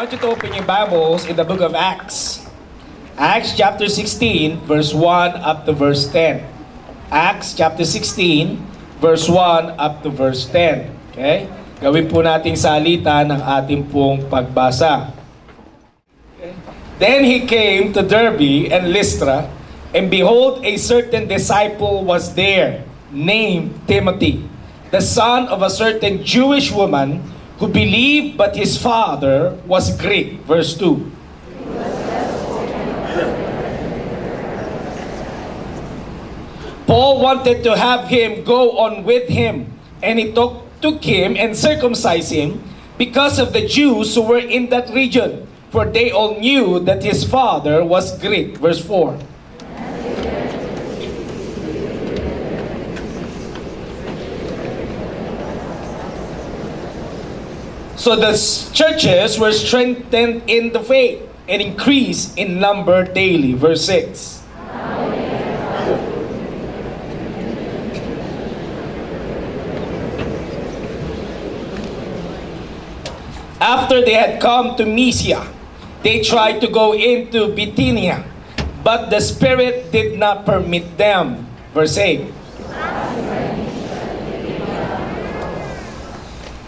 want you to open your Bibles in the book of Acts. Acts chapter 16, verse 1 up to verse 10. Acts chapter 16, verse 1 up to verse 10. Okay? Gawin po nating salita ng ating pong pagbasa. Okay. Then he came to Derbe and Lystra, and behold, a certain disciple was there, named Timothy, the son of a certain Jewish woman, who believed, but his father was Greek. Verse 2. Paul wanted to have him go on with him, and he took him and circumcised him because of the Jews who were in that region, for they all knew that his father was Greek. Verse 4. So the churches were strengthened in the faith and increased in number daily. Verse 6. After they had come to Mysia, they tried to go into Bithynia, but the Spirit did not permit them. Verse 8.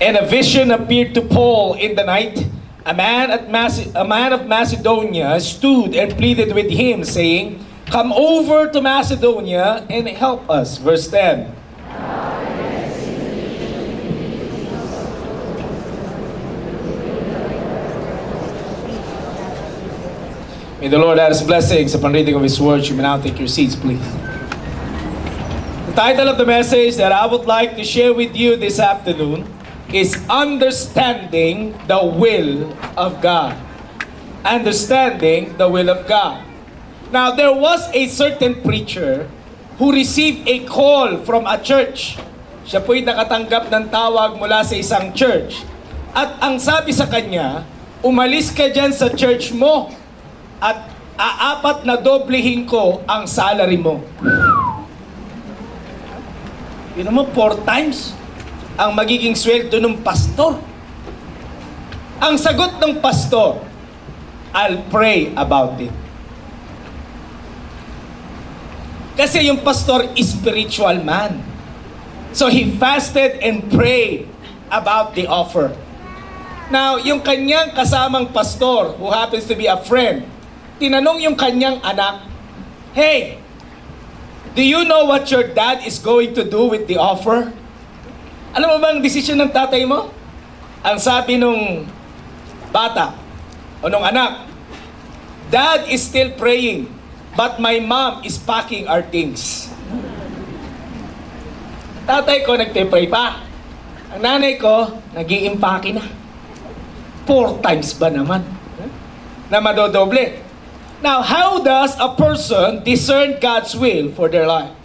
And a vision appeared to Paul in the night. A man of Macedonia stood and pleaded with him, saying, "Come over to Macedonia and help us." Verse 10. May the Lord add His blessings upon reading of His word. You may now take your seats, please. The title of the message that I would like to share with you this afternoon is Understanding the Will of God. Understanding the Will of God. Now, there was a certain preacher who received a call from a church. Siya po'y nakatanggap ng tawag mula sa isang church. At ang sabi sa kanya, umalis ka dyan sa church mo at aapat na doblehin ko ang salary mo. Yun naman, 4 times ang magiging sweldo ng pastor. Ang sagot ng pastor, I'll pray about it. Kasi yung pastor is spiritual man. So he fasted and prayed about the offer. Now, yung kanyang kasamang pastor, who happens to be a friend, tinanong yung kanyang anak, "Hey, do you know what your dad is going to do with the offer?" Alam mo ba ang desisyon ng tatay mo? Ang sabi nung bata o nung anak, "Dad is still praying, but my mom is packing our things." Tatay ko nagpe-pray pa. Ang nanay ko, nag-i-impake na. 4 times ba naman? Na madodoble. Now, how does a person discern God's will for their lives?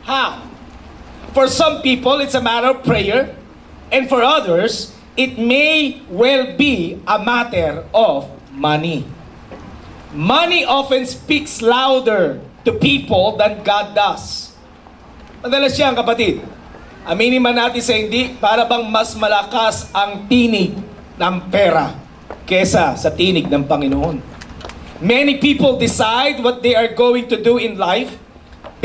How? For some people, it's a matter of prayer. And for others, it may well be a matter of money. Money often speaks louder to people than God does. Madalas yan, kapatid. Aminin man natin sa hindi, para bang mas malakas ang tinig ng pera kesa sa tinig ng Panginoon. Many people decide what they are going to do in life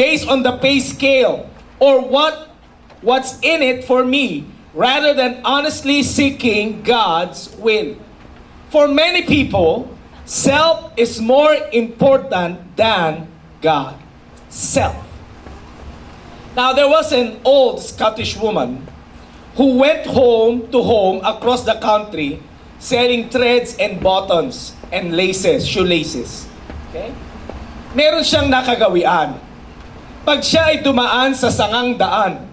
based on the pay scale or what's in it for me, rather than honestly seeking God's will. For many people, self is more important than God. Self. Now, there was an old Scottish woman who went home to home across the country selling threads and buttons and laces, shoelaces. Okay? Meron siyang nakagawian. Pag siya ay dumaan sa sangang daan,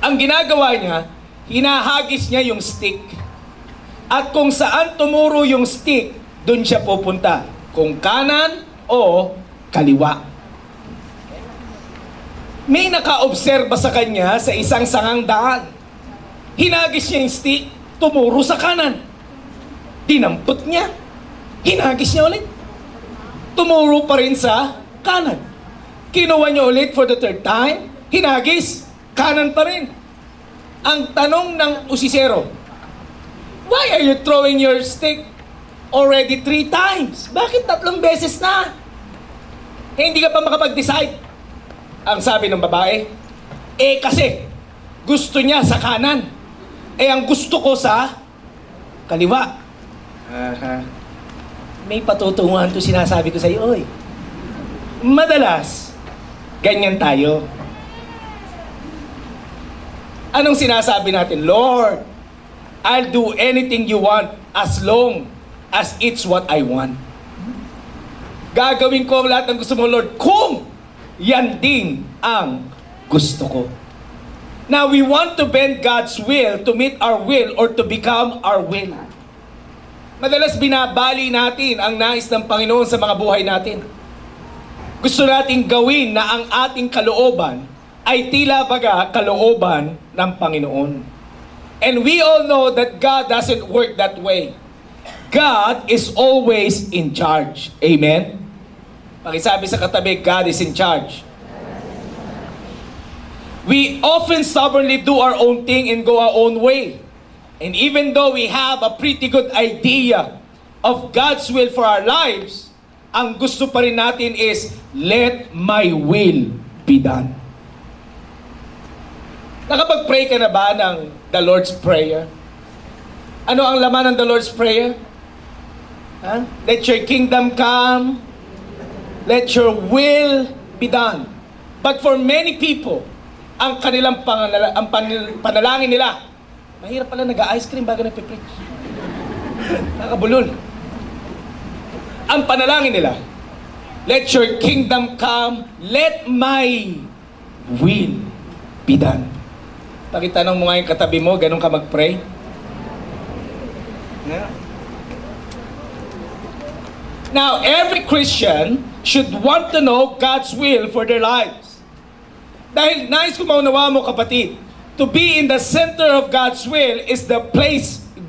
ang ginagawa niya, hinahagis niya yung stick. At kung saan tumuro yung stick, doon siya pupunta. Kung kanan o kaliwa. May nakaobserba sa kanya sa isang sangang daan. Hinagis niya yung stick, tumuro sa kanan. Dinampot niya. Hinagis niya ulit. Tumuro pa rin sa kanan. Kinuha niya ulit for the 3rd time. Hinagis, kanan pa rin. Ang tanong ng usisero, Why are you throwing your stick already 3 times? Bakit 3 beses na? Hindi ka pa makapag-decide. Ang sabi ng babae, kasi gusto niya sa kanan. Ang gusto ko sa kaliwa. May patutunguhan to sinasabi ko sa iyo, oy. Madalas, ganyan tayo. Anong sinasabi natin? Lord, I'll do anything you want as long as it's what I want. Gagawin ko lahat ng gusto mo, Lord, kung yan din ang gusto ko. Now, we want to bend God's will to meet our will or to become our will. Madalas binabali natin ang nais ng Panginoon sa mga buhay natin. Gusto nating gawin na ang ating kalooban ay tila baga kalooban ng Panginoon. And we all know that God doesn't work that way. God is always in charge. Amen? Pakisabi sa katabi, God is in charge. We often stubbornly do our own thing and go our own way. And even though we have a pretty good idea of God's will for our lives, ang gusto pa rin natin is, let my will be done. Nakapag-pray ka na ba ng the Lord's Prayer? Ano ang laman ng the Lord's Prayer? Let your kingdom come. Let your will be done. But for many people, ang kanilang panalangin nila, mahirap pala nag-ice cream bago nagpipreach. Nakabulol. Ang panalangin nila, let your kingdom come, let my will be done. Pakitanong mo nga yung katabi mo, ganun ka mag-pray? Yeah. Now, every Christian should want to know God's will for their lives. Dahil nais ko maunawa mo, kapatid, to be in the center of God's will is the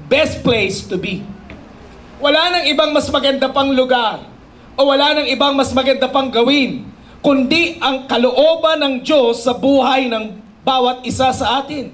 best place to be. Wala nang ibang mas maganda pang lugar o wala nang ibang mas maganda pang gawin, kundi ang kalooban ng Diyos sa buhay ng bawat isa sa atin.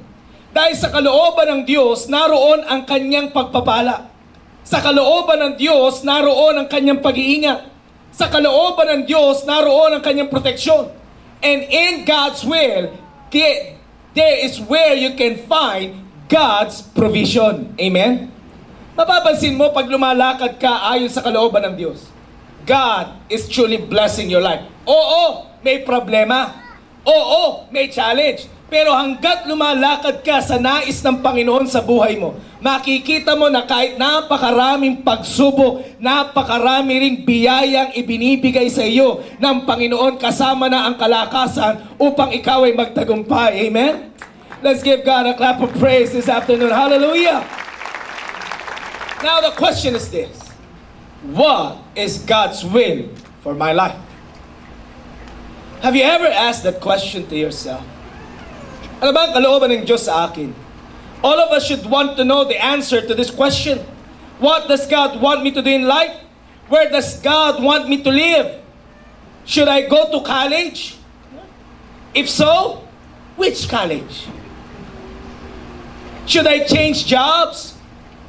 Dahil sa kalooban ng Diyos, naroon ang kanyang pagpapala. Sa kalooban ng Diyos, naroon ang kanyang pag-iingat. Sa kalooban ng Diyos, naroon ang kanyang proteksyon. And in God's will, there is where you can find God's provision. Amen? Mapapansin mo pag lumalakad ka ayon sa kalooban ng Diyos, God is truly blessing your life. Oo, may problema. Oo, may challenge. Pero hanggat lumalakad ka sa nais ng Panginoon sa buhay mo, makikita mo na kahit napakaraming pagsubok, napakarami ring biyayang ibinibigay sa iyo ng Panginoon, kasama na ang kalakasan upang ikaw ay magtagumpay. Amen? Let's give God a clap of praise this afternoon. Hallelujah! Now the question is this: what is God's will for my life? Have you ever asked that question to yourself? Ano ba ang kalooban ng Diyos sa akin? All of us should want to know the answer to this question. What does God want me to do in life? Where does God want me to live? Should I go to college? If so, which college? Should I change jobs?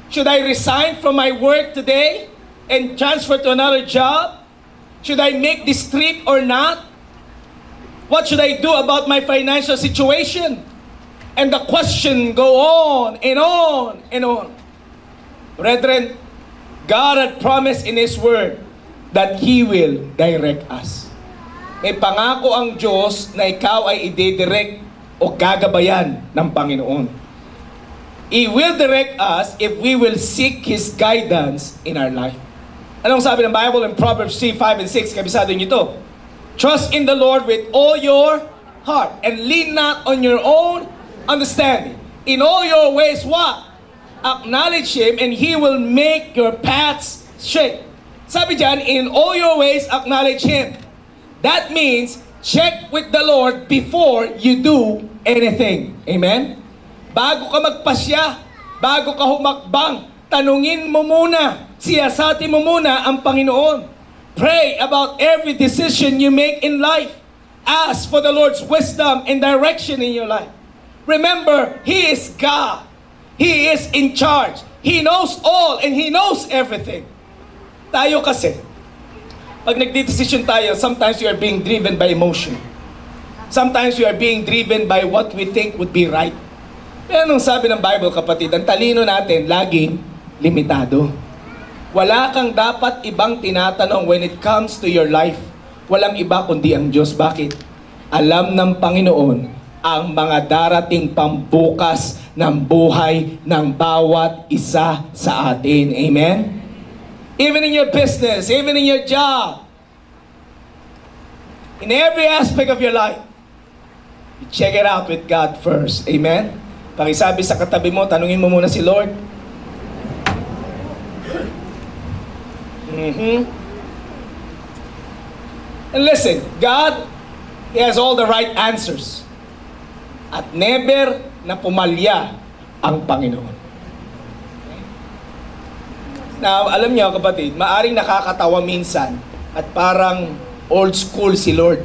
Should I resign from my work today and transfer to another job? Should I make this trip or not? What should I do about my financial situation? And the question go on and on and on. Brethren, God had promised in His Word that He will direct us. May pangako ang Diyos na ikaw ay i-direct o gagabayan ng Panginoon. He will direct us if we will seek His guidance in our life. Anong sabi ng Bible in Proverbs 3:5 and 6? Kabisado niyo ito. Trust in the Lord with all your heart and lean not on your own understanding. In all your ways, what? Acknowledge Him and He will make your paths straight. Sabi dyan, in all your ways, acknowledge Him. That means, check with the Lord before you do anything. Amen? Bago ka magpasya, bago ka humakbang, tanungin mo muna, siyasatin mo muna ang Panginoon. Pray about every decision you make in life. Ask for the Lord's wisdom and direction in your life. Remember, He is God. He is in charge. He knows all and He knows everything. Tayo kasi, pag nagdidesisyon tayo, sometimes we are being driven by emotion. Sometimes we are being driven by what we think would be right. Pero anong sabi ng Bible, kapatid, ang talino natin laging limitado. Wala kang dapat ibang tinatanong when it comes to your life. Walang iba kundi ang Diyos. Bakit? Alam ng Panginoon ang mga darating pambukas ng buhay ng bawat isa sa atin. Amen? Even in your business, even in your job, in every aspect of your life, you check it out with God first. Amen? Pakisabi sa katabi mo, tanungin mo muna si Lord. And listen, God, He has all the right answers. At never na pumalya ang Panginoon. Now, alam niyo kapatid, maaring nakakatawa minsan at parang old school si Lord.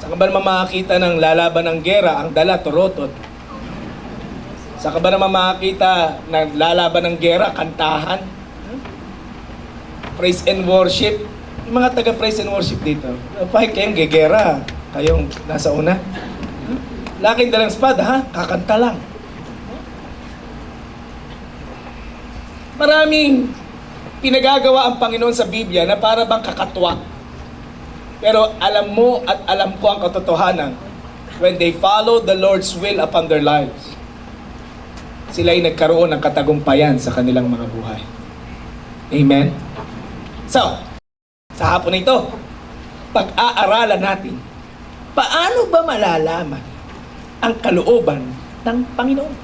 Saan ka ba naman makakita ng lalaban ng gera, ang dala, torotot? Saan ka ba naman makakita ng lalaban ng gera, kantahan? Praise and worship. Yung mga taga praise and worship dito, pahig kayong gegera, kayong nasa una. Laking dalang espada, ha? Kakanta lang. Maraming pinagagawa ang Panginoon sa Biblia na para bang kakatwa. Pero alam mo at alam ko ang katotohanan, when they follow the Lord's will upon their lives, sila ay nagkaroon ng katagumpayan sa kanilang mga buhay. Amen? So, sa hapon na ito, pag-aaralan natin, paano ba malalaman ang kalooban ng Panginoon?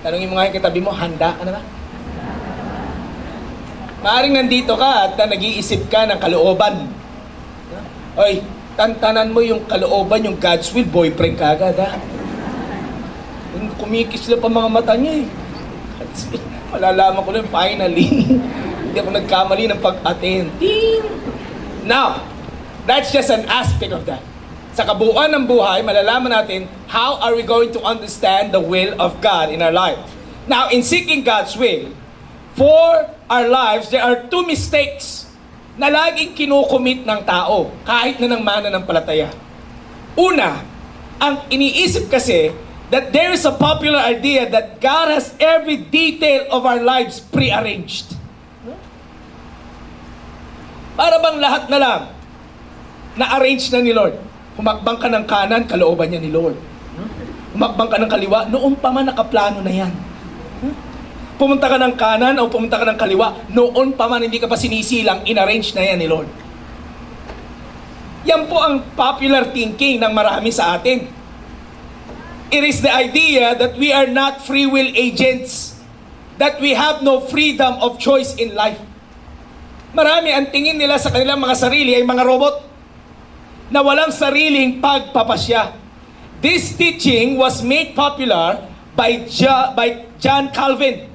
Tanungin mo nga yung katabi mo, handa ka na ba? Maaring nandito ka at nag-iisip ka ng kalooban. Oy, tantanan mo yung kalooban, yung God's will, boyfriend ka agad, ha? Kumikis lang pa mga mata niya, eh. Malalaman ko lang, finally, hindi ako nagkamali ng pag-attend. Now, that's just an aspect of that. Sa kabuuan ng buhay, malalaman natin how are we going to understand the will of God in our life. Now, in seeking God's will for our lives, there are two mistakes na laging kinukumit ng tao kahit na ng mananampalataya. Una, ang iniisip kasi that there is a popular idea that God has every detail of our lives prearranged. Para bang lahat na lang na-arrange na ni Lord. Humakbang ka ng kanan, kalooban niya ni Lord. Humakbang ka ng kaliwa, noon pa man nakaplano na yan. Pumunta ka ng kanan o pumunta ka ng kaliwa, noon pa man hindi ka pa sinisilang, inarrange na yan ni Lord. Yan po ang popular thinking ng marami sa atin. It is the idea that we are not free will agents, that we have no freedom of choice in life. Marami ang tingin nila sa kanilang mga sarili ay mga robot na walang sariling pagpapasya. This teaching was made popular by John Calvin.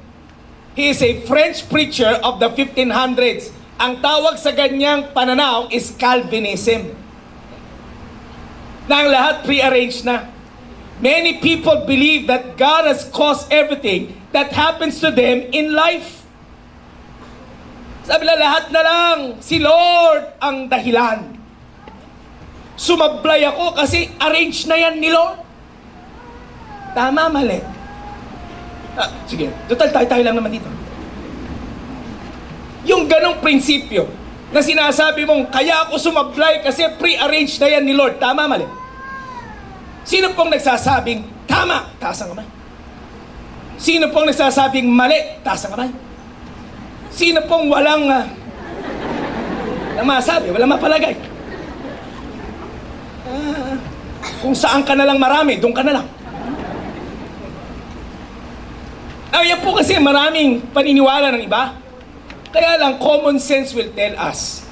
He is a French preacher of the 1500s. Ang tawag sa ganyang pananaw is Calvinism. Na ang lahat prearranged na. Many people believe that God has caused everything that happens to them in life. Sabi na lahat na lang, si Lord ang dahilan. Sumablay ako kasi arrange na yan ni Lord. Tama, mali. Sige, total tayo lang naman dito. Yung ganong prinsipyo na sinasabi mong kaya ako sumablay kasi pre-arrange na yan ni Lord. Tama, mali. Sino pong nagsasabing tama? Taas ang kamay. Sino pong nagsasabing mali? Taas ang kamay. Sino pong walang masabi, walang mapalagay? Kung saan ka na lang marami, doon ka na lang. Yan po kasi maraming paniniwala ng iba. Kaya lang, common sense will tell us.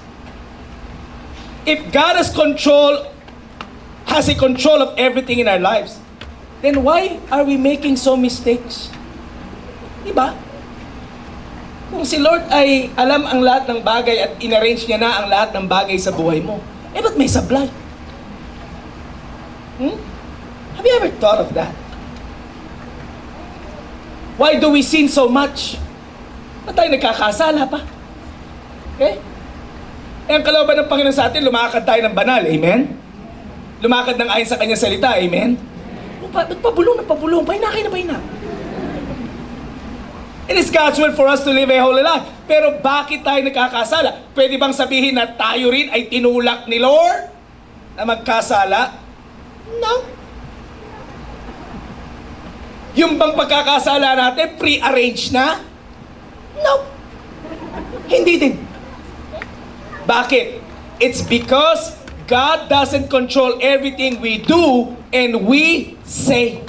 If God has a control of everything in our lives, then why are we making so mistakes? Diba? Kung si Lord ay alam ang lahat ng bagay at inarrange niya na ang lahat ng bagay sa buhay mo, ba't may sablay? Have you ever thought of that? Why do we sin so much? Ba't tayo nagkakasala pa? Okay? Eh, ang kalooban ng Panginoon sa atin, lumakad tayo ng banal. Amen? Lumakad ng ayon sa kanyang salita. Amen? Ba't pabulong na pabulong? Pahina kayo na pahina. It is God's will for us to live a holy life. Pero bakit tayo nagkakasala? Pwede bang sabihin na tayo rin ay tinulak ni Lord na magkasala? No. Yung bang pagkakasala natin, pre-arranged na? No. Hindi din. Bakit? It's because God doesn't control everything we do and we say.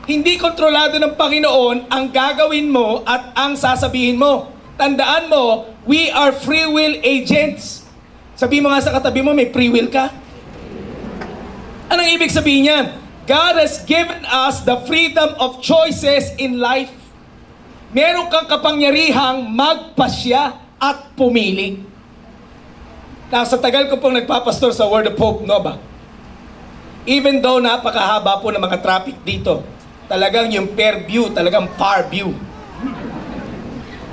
Hindi kontrolado ng Panginoon ang gagawin mo at ang sasabihin mo. Tandaan mo, we are free will agents. Sabi mo nga sa katabi mo, may free will ka. Anong ibig sabihin yan? God has given us the freedom of choices in life. Meron kang kapangyarihang magpasya at pumili. Sa tagal ko pong nagpapastor sa Word of Hope Nova, even though napakahaba po ng mga traffic dito, talagang yung fair view, talagang far view.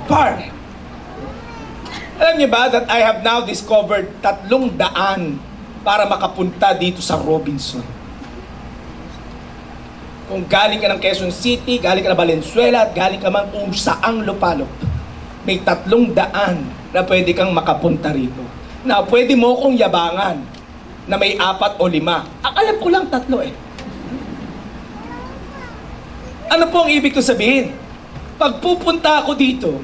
Far. Alam niyo ba that I have now discovered 300 para makapunta dito sa Robinson. Kung galing ka ng Quezon City, galing ka ng Valenzuela, at galing ka man kung saang lupalop, may 300 na pwede kang makapunta rito. Na pwede mo kong yabangan na may 4 o 5. Ang alam ko lang 3 eh. Ano po ang ibig ko sabihin? Pag pupunta ako dito,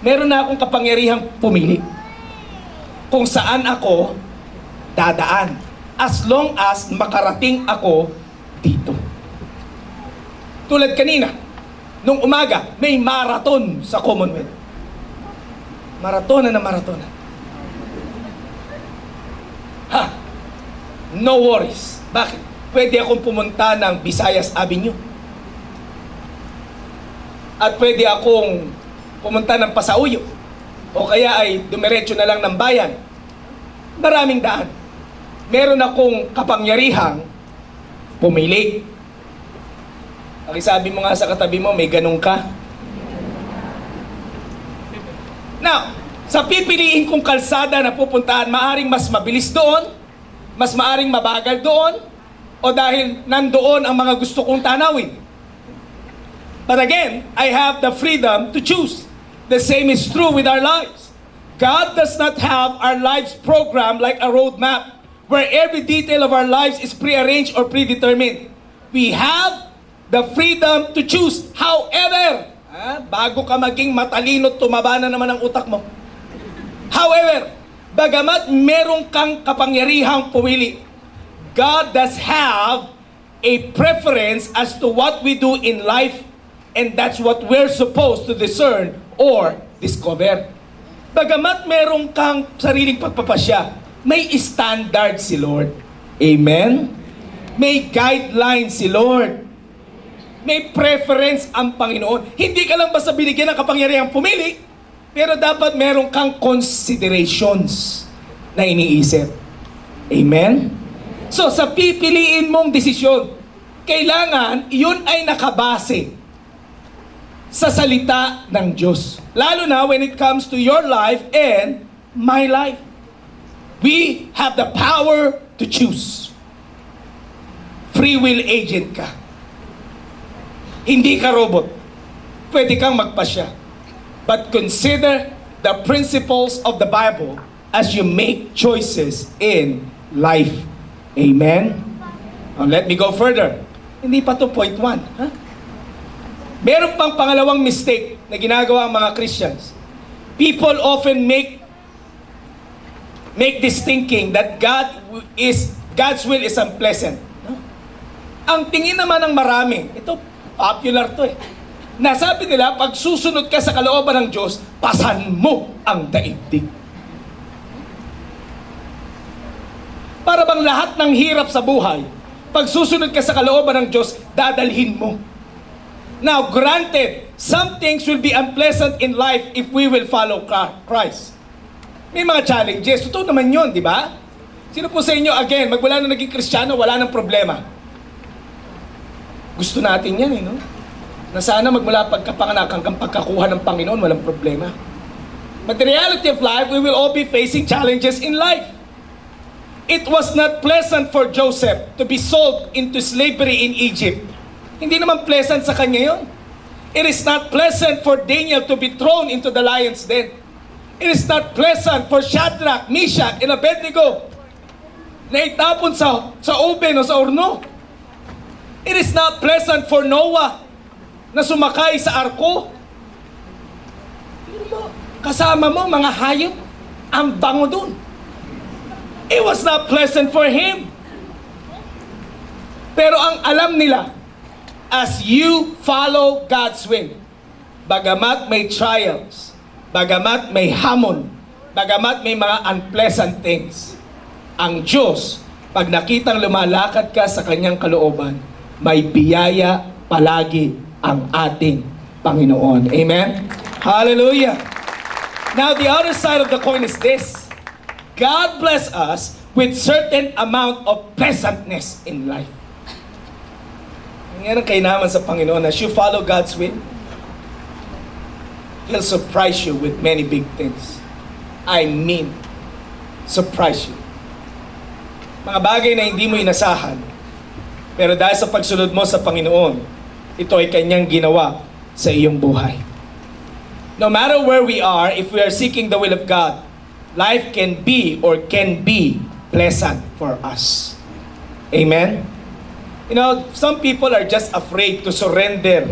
meron na akong kapangyarihang pumili kung saan ako dadaan. As long as makarating ako dito. Tulad kanina, nung umaga, may marathon sa Commonwealth. Maratona na maratona. Ha? No worries. Bakit? Pwede akong pumunta ng Visayas Avenue. At pwede akong pumunta ng Pasauyo. O kaya ay dumiretso na lang ng bayan. Maraming daan. Meron akong kapangyarihang pumili. Pakisabi mo nga sa katabi mo, may ganun ka. Now, sa pipiliin kong kalsada na pupuntahan, maaring mas mabilis doon, mas maaring mabagal doon, o dahil nandoon ang mga gusto kong tanawin. But again, I have the freedom to choose. The same is true with our lives. God does not have our lives programmed like a roadmap where every detail of our lives is prearranged or predetermined. We have the freedom to choose. However, bago ka maging matalino, tumaba na naman ang utak mo. However, bagamat merong kang kapangyarihang pumili, God does have a preference as to what we do in life, and that's what we're supposed to discern or discover. Bagamat merong kang sariling pagpapasya, may standard si Lord. Amen? May guidelines si Lord. May preference ang Panginoon. Hindi ka lang basta binigyan ng kapangyarihang pumili, pero dapat meron kang considerations na iniisip. Amen? So, sa pipiliin mong desisyon, kailangan yun ay nakabase sa salita ng Diyos. Lalo na when it comes to your life and my life. We have the power to choose. Free will agent ka. Hindi ka robot. Pwede kang magpasya. But consider the principles of the Bible as you make choices in life. Amen? Now, let me go further. Hindi pa to point 1. Huh? Meron pang pangalawang mistake na ginagawa ang mga Christians. People often make this thinking that God's will is unpleasant. No? Ang tingin naman ng marami, ito popular to eh. Nasabi nila, pag susunod ka sa kalooban ng Diyos, pasan mo ang daigdig. Para bang lahat ng hirap sa buhay, pag susunod ka sa kalooban ng Diyos, dadalhin mo. Now, granted, some things will be unpleasant in life if we will follow Christ. May mga challenges. Totoo naman yun, di ba? Sino po sa inyo, again, magmula na naging Kristiyano, wala nang problema. Gusto natin yan, no? na sana magmula pagkapanganak hanggang pagkakuha ng Panginoon, walang problema. But the reality of life, we will all be facing challenges in life. It was not pleasant for Joseph to be sold into slavery in Egypt. Hindi naman pleasant sa kanya yun. It is not pleasant for Daniel to be thrown into the lion's den. It is not pleasant for Shadrach, Meshach, and Abednego na itapon sa oven o sa orno. It is not pleasant for Noah na sumakay sa arko. Kasama mo mga hayop, ang bango dun. It was not pleasant for him. Pero ang alam nila, as you follow God's will, bagamat may trials, bagamat may hamon, bagamat may mga unpleasant things, ang Diyos, pag nakitang lumalakad ka sa kanyang kalooban, may biyaya palagi ang ating Panginoon. Amen? Hallelujah! Now, the other side of the coin is this. God bless us with certain amount of pleasantness in life. Yan ang kainaman sa Panginoon. As you follow God's will, He'll surprise you with many big things. I mean, surprise you. Mga bagay na hindi mo inasahan, pero dahil sa pagsunod mo sa Panginoon, ito ay Kanyang ginawa sa iyong buhay. No matter where we are, if we are seeking the will of God, life can be pleasant for us. Amen? You know, some people are just afraid to surrender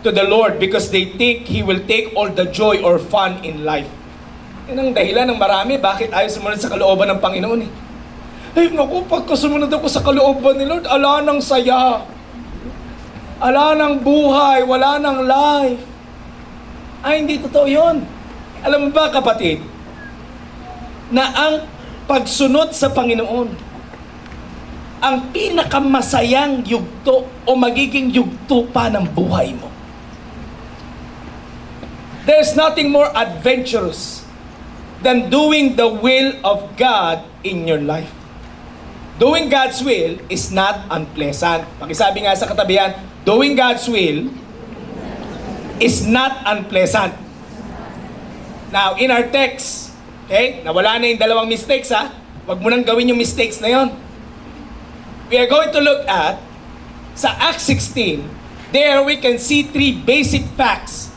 to the Lord because they think He will take all the joy or fun in life. Yan ang dahilan ng marami bakit ayaw sumunod sa kalooban ng Panginoon eh. Ay naku, pagka sumunod ako sa kalooban ni Lord, ala ng saya. Ala ng buhay, wala ng life. Ay, hindi totoo yun. Alam mo ba kapatid, na ang pagsunod sa Panginoon, ang pinakamasayang yugto o magiging yugto pa ng buhay mo. There's nothing more adventurous than doing the will of God in your life. Doing God's will is not unpleasant. Pakisabi nga sa katabihan, doing God's will is not unpleasant. Now, in our text, okay, nawala na yung dalawang mistakes ha. Huwag mo nang gawin yung mistakes na yon. We are going to look at sa Acts 16. There we can see three basic facts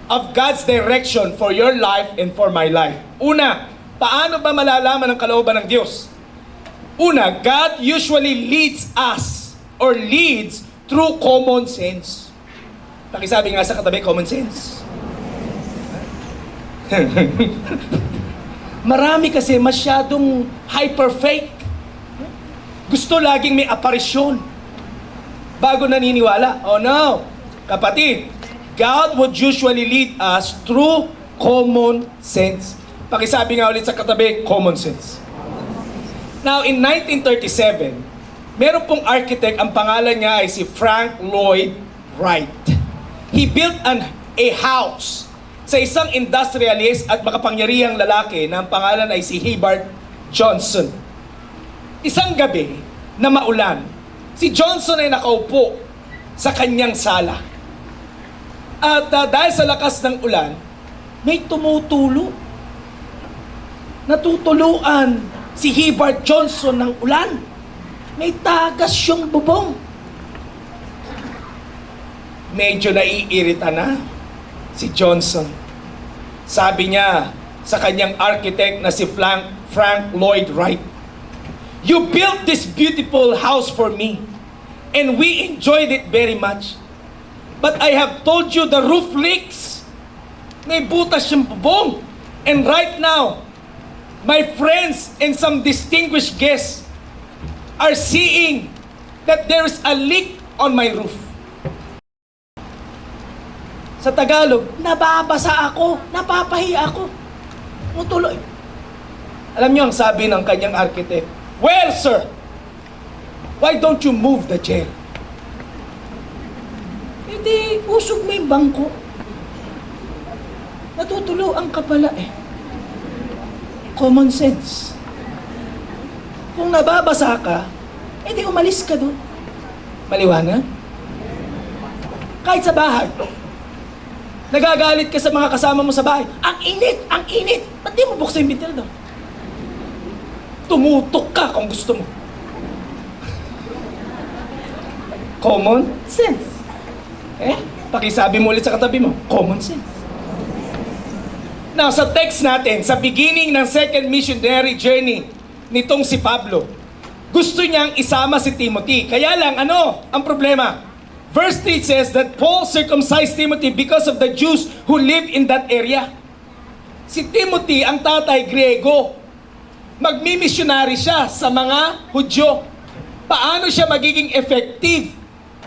of God's direction for your life and for my life. Una, paano ba malalaman ang kalooban ng Diyos? Una, God usually leads us or leads through common sense. Pakisabi nga sa katabi, common sense. Marami kasi masyadong hyper-faith. Gusto laging may aparisyon bago naniniwala. Oh no, kapatid, God would usually lead us through common sense. Pakisabi nga ulit sa katabi, common sense. Now, in 1937, meron pong architect, ang pangalan niya ay si Frank Lloyd Wright. He built a house sa isang industrialist at makapangyarihang lalaki na ang pangalan ay si Herbert Johnson. Isang gabi na maulan, si Johnson ay nakaupo sa kanyang sala. At dahil sa lakas ng ulan, may tumutulo. Natutuluan si Herbert Johnson ng ulan. May tagas yung bubong. Medyo naiirita na si Johnson. Sabi niya sa kanyang architect na si Frank Lloyd Wright, "You built this beautiful house for me, and we enjoyed it very much. But I have told you the roof leaks. May butas yung bubong. And right now, my friends and some distinguished guests are seeing that there is a leak on my roof." Sa Tagalog, nababasa ako, napapahiya ako. Mutuloy. Alam niyo ang sabi ng kanyang architect, "Well, sir, why don't you move the chair?" Hindi, usog mo yung bangko. Natutuluan ka pala eh. Common sense. Kung nababasa ka, edi umalis ka doon. Maliwanag? Kahit sa bahay. Nagagalit ka sa mga kasama mo sa bahay. Ang init! Ang init! Ba't di mo buksan yung ventilador? Tumutok ka kung gusto mo. Common sense. Pakisabi mo ulit sa katabi mo, common sense. Now, sa text natin, sa beginning ng second missionary journey nitong si Pablo, gusto niyang isama si Timothy. Kaya lang, ano ang problema? Verse 3 says that Paul circumcised Timothy because of the Jews who live in that area. Si Timothy, ang tatay, Griego. Magmimisyonary siya sa mga Hudyo. Paano siya magiging effective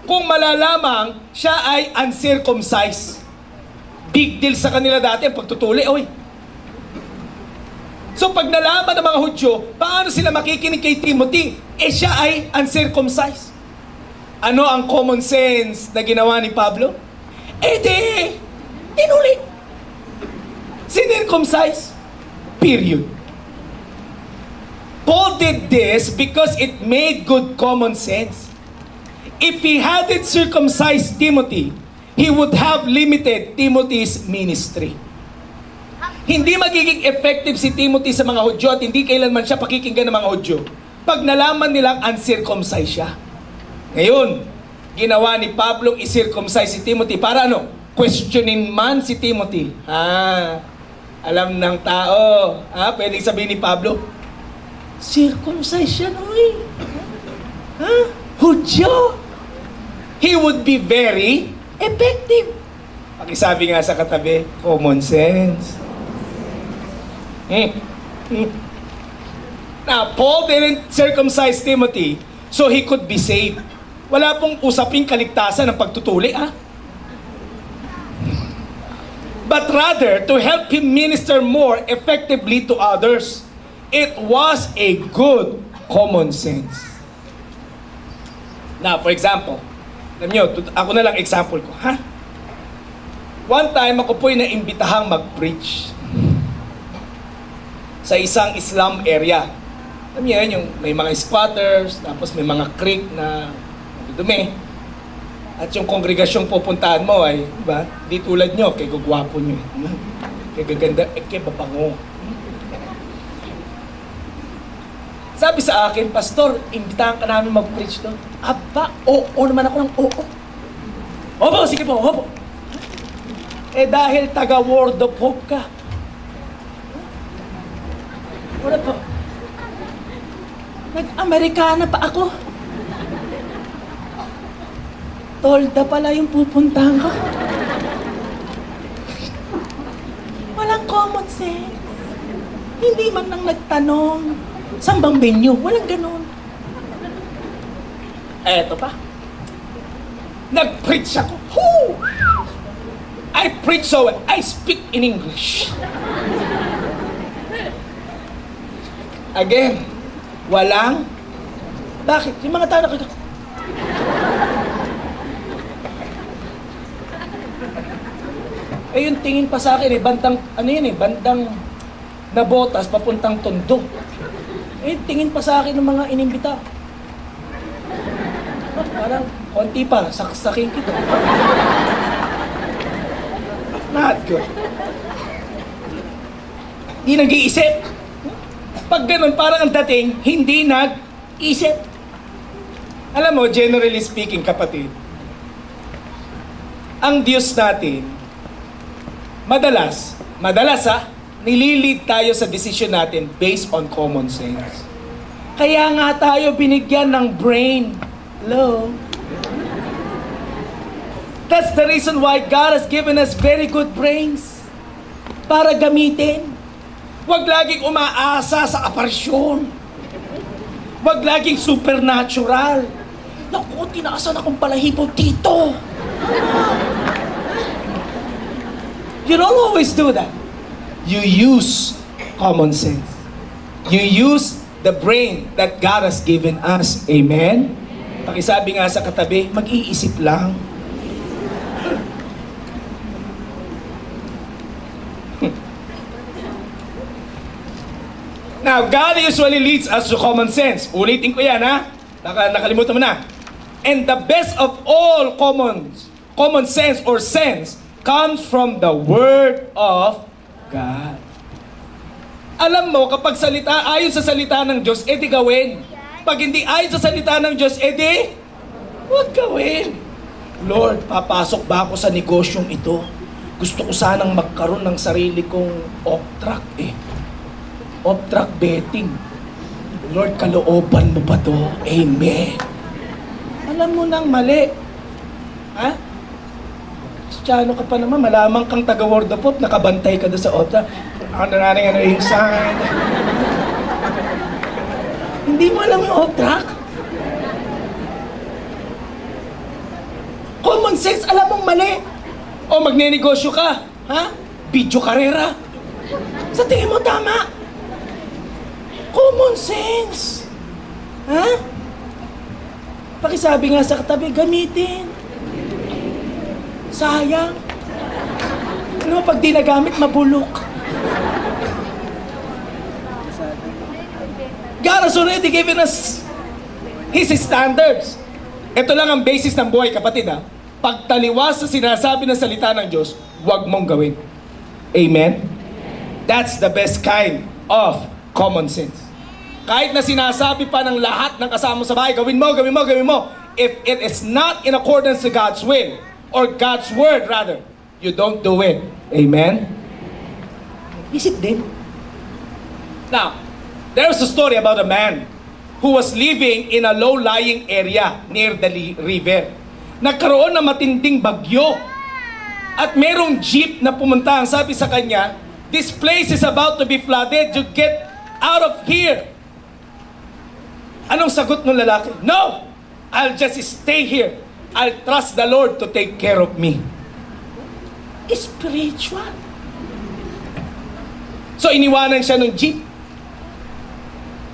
kung malalamang siya ay uncircumcised? Big deal sa kanila dati ang pagtutuli. Oy. So pag nalaman ng mga Hudyo, paano sila makikinig kay Timothy? Siya ay uncircumcised. Ano ang common sense na ginawa ni Pablo? Tinuli. Sincircumcised. Period. Paul did this because it made good common sense. If he hadn't circumcised Timothy, he would have limited Timothy's ministry. Hindi magiging effective si Timothy sa mga Hudyo at hindi kailanman siya pakikinggan ng mga Hudyo pag nalaman nilang uncircumcised siya. Ngayon, ginawa ni Pablong i-circumcise si Timothy para ano? Questionin man si Timothy. Alam ng tao. Pwedeng sabihin ni Pablo, circumcise siya, noy. Hudyo. He would be very effective. Pakisabi nga sa katabi, common sense. Now, Paul didn't circumcise Timothy so he could be saved. Wala pong usaping kaligtasan ng pagtutuli, But rather, to help him minister more effectively to others. It was a good common sense. Now, for example, alam nyo, ako na lang example ko, One time, ako po'y naimbitahang mag-preach sa isang Islam area. Alam niyo yun, yung may mga squatters, tapos may mga creek na dumi. At yung kongregasyong pupuntahan mo ay, diba, di tulad nyo, kay gugwapo nyo. Kay gaganda, kay babango. Sabi sa akin, Pastor, imbitahan ka namin mag-preach doon. Aba, oo naman ako ng oo. Opo, sige po, opo. Dahil taga Word of Hope ka. Wala po. Nag-Amerikana pa ako. Tolda pala yung pupuntahan ko. Walang common sense. Hindi man nang nagtanong, saan bang venue? Walang ganun. Eto pa. Nag-preach ako. Whoo! I preach so well. I speak in English. Again, walang. Bakit? Yung mga tao nakita. Yung tingin pa sa akin bandang, bandang nabotas papuntang Tondo. Tingin pa sa akin ng mga inimbita. Parang, konti pa, saksakin kita. Not good. Hindi nag-iisip. Pag ganun, parang ang dating, hindi nag-isip. Alam mo, generally speaking, kapatid, ang Diyos natin, madalas nililid tayo sa decision natin based on common sense. Kaya nga tayo binigyan ng brain. Hello? That's the reason why God has given us very good brains para gamitin. Huwag laging umaasa sa aparisyon. Huwag laging supernatural. Naku, tinaasan akong balahibo dito. You don't always do that. You use common sense. You use the brain that God has given us. Amen? Pakisabi nga sa katabi, mag-iisip lang. Now, God usually leads us to common sense. Ulitin ko yan, ha? Nakalimutan mo na. And the best of all common sense or sense comes from the Word of God. Alam mo, kapag ayon sa salita ng Diyos, edi gawin. Pag hindi ayon sa salita ng Diyos, edi huwag gawin. Lord, papasok ba ako sa negosyong ito? Gusto ko sanang magkaroon ng sarili kong off-track Off-track betting. Lord, kalooban mo ba to? Amen. Alam mo nang mali. Ha? Kristiyano ka pa naman, malamang kang taga-Word of Hope, nakabantay ka doon sa off-track. Ano yung sign? Hindi mo alam yung off-track? Common sense, alam mong mali. O magnenegosyo ka, ha? Video karera. Sa tingin mo tama. Common sense. Ha? Pakisabi nga sa katabi, gamitin. Sayang. Ano pag di nagamit, mabulok. God has already given us His standards. Ito lang ang basis ng buhay, kapatid, ha? Pagtaliwas sa sinasabi ng salita ng Diyos, huwag mong gawin. Amen? That's the best kind of common sense. Kahit na sinasabi pa ng lahat ng kasama sa bahay, gawin mo, gawin mo, gawin mo. If it is not in accordance to God's will, or God's word rather, you don't do it. Amen? Isip din. Now, there's a story about a man who was living in a low-lying area near the river. Nagkaroon ng matinding bagyo. At merong jeep na pumunta. Ang sabi sa kanya, this place is about to be flooded. You get out of here. Anong sagot ng lalaki? No! I'll just stay here. I'll trust the Lord to take care of me. Spiritual. So iniwanan siya ng jeep.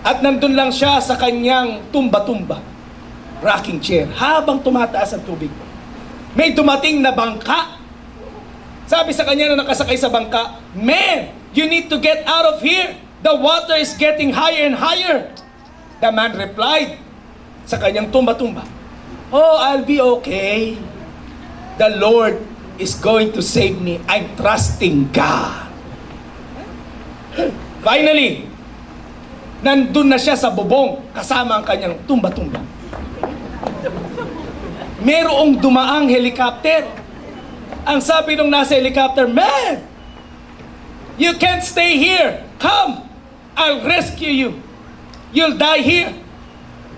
At nandun lang siya sa kanyang tumba-tumba, rocking chair, habang tumataas ang tubig. May dumating na bangka. Sabi sa kanya na nakasakay sa bangka, man, you need to get out of here. The water is getting higher and higher. The man replied sa kanyang tumba-tumba, oh, I'll be okay. The Lord is going to save me. I'm trusting God. Finally, nandun na siya sa bubong kasama ang kanyang tumba-tumba. Merong dumaang helicopter. Ang sabi nung nasa helicopter, man, you can't stay here. Come, I'll rescue you. You'll die here.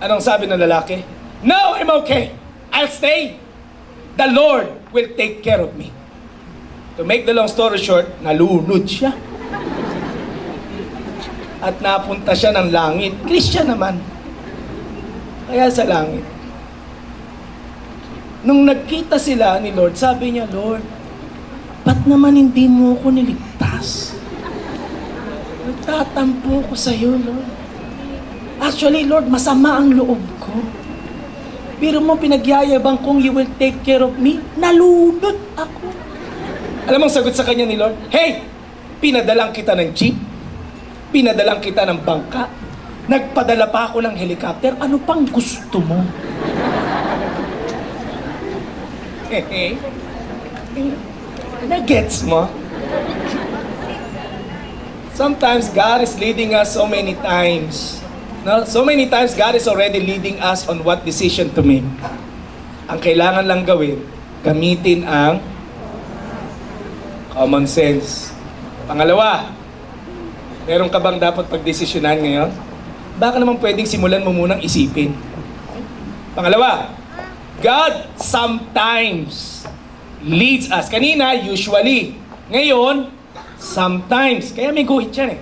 Anong sabi ng lalaki? No, I'm okay. I'll stay. The Lord will take care of me. To make the long story short, nalunod siya. At napunta siya ng langit. Christian naman. Kaya sa langit. Nung nagkita sila ni Lord, sabi niya, Lord, ba't naman hindi mo ko niligtas? Nagtatampo ko sa iyo, Lord. Actually, Lord, masama ang loob ko. Pero mo pinagyayabang kong you will take care of me, nalunod ako. Alam mo ang sagot sa kanya ni Lord? Hey, pinadalang kita ng jeep. Pinadalang kita ng bangka. Nagpadala pa ako ng helicopter. Ano pang gusto mo? Nagets mo? Sometimes God is leading us so many times. No? So many times God is already leading us on what decision to make. Ang kailangan lang gawin, gamitin ang common sense. Pangalawa, meron ka bang dapat pagdesisyonan ngayon? Baka naman pwedeng simulan mo munang isipin. Pangalawa, God sometimes leads us. Kanina, usually. Ngayon, sometimes. Kaya may guhit yan eh.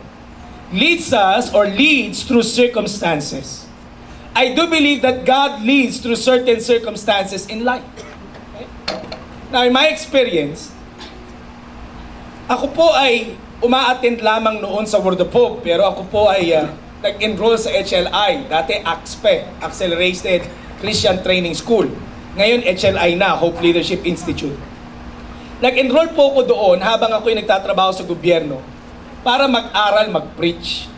Leads us or leads through circumstances. I do believe that God leads through certain circumstances in life. Okay? Now, in my experience, ako po ay uma-attend lamang noon sa Word of Hope, pero ako po ay nag-enroll sa HLI, dati AXPE, Accelerated Christian Training School. Ngayon, HLI na, Hope Leadership Institute. Nag-enroll po ko doon habang ako'y nagtatrabaho sa gobyerno para mag-aral, mag-preach.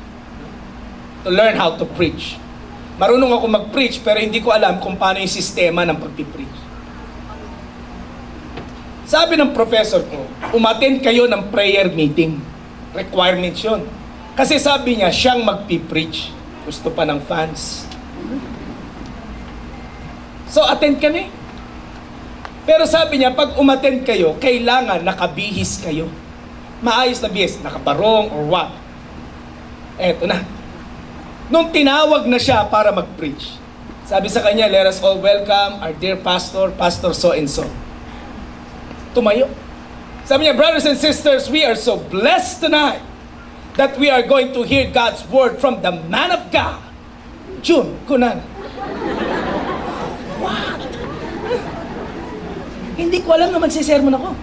To learn how to preach. Marunong ako mag-preach pero hindi ko alam kung paano yung sistema ng pag-preach. Sabi ng professor ko, umattend kayo ng prayer meeting. Requirements yun. Kasi sabi niya, siyang magpipreach. Gusto pa ng fans. So, attend kami. Pero sabi niya, pag umattend kayo, kailangan nakabihis kayo. Maayos na bihis, nakabarong or what. Eto na. Nung tinawag na siya para mag-preach, sabi sa kanya, let us all welcome our dear pastor, Pastor so-and-so. Tumayo. Sabi niya, brothers and sisters, we are so blessed tonight that we are going to hear God's word from the man of God, Jun Kunan. What? Hindi ko alam na magsisermon ako.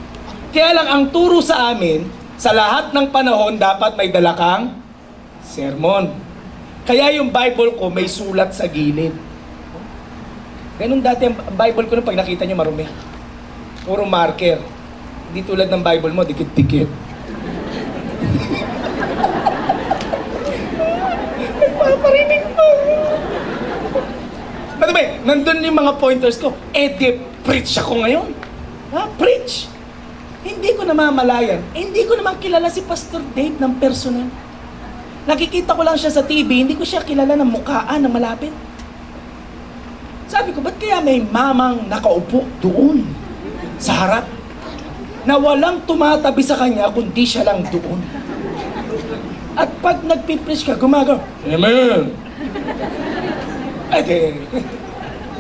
Kaya lang, ang turo sa amin, sa lahat ng panahon, dapat may dala kang sermon. Kaya yung Bible ko, may sulat sa gilid. Ganun dati ang Bible ko, pag nakita nyo marumi. Puro marker. Hindi tulad ng Bible mo, dikit-dikit. Nagpaparinig mo. By nandun yung mga pointers ko. Preach ako ngayon. Preach. Hindi ko namamalayan. Hindi ko naman kilala si Pastor Dave ng personal. Nakikita ko lang siya sa TV, hindi ko siya kilala ng mukhaan na malapit. Sabi ko, ba't kaya may mamang nakaupo doon sa harap na walang tumatabi sa kanya kundi siya lang doon? At pag nagpipreach ka, gumagawa, Amen! Ede,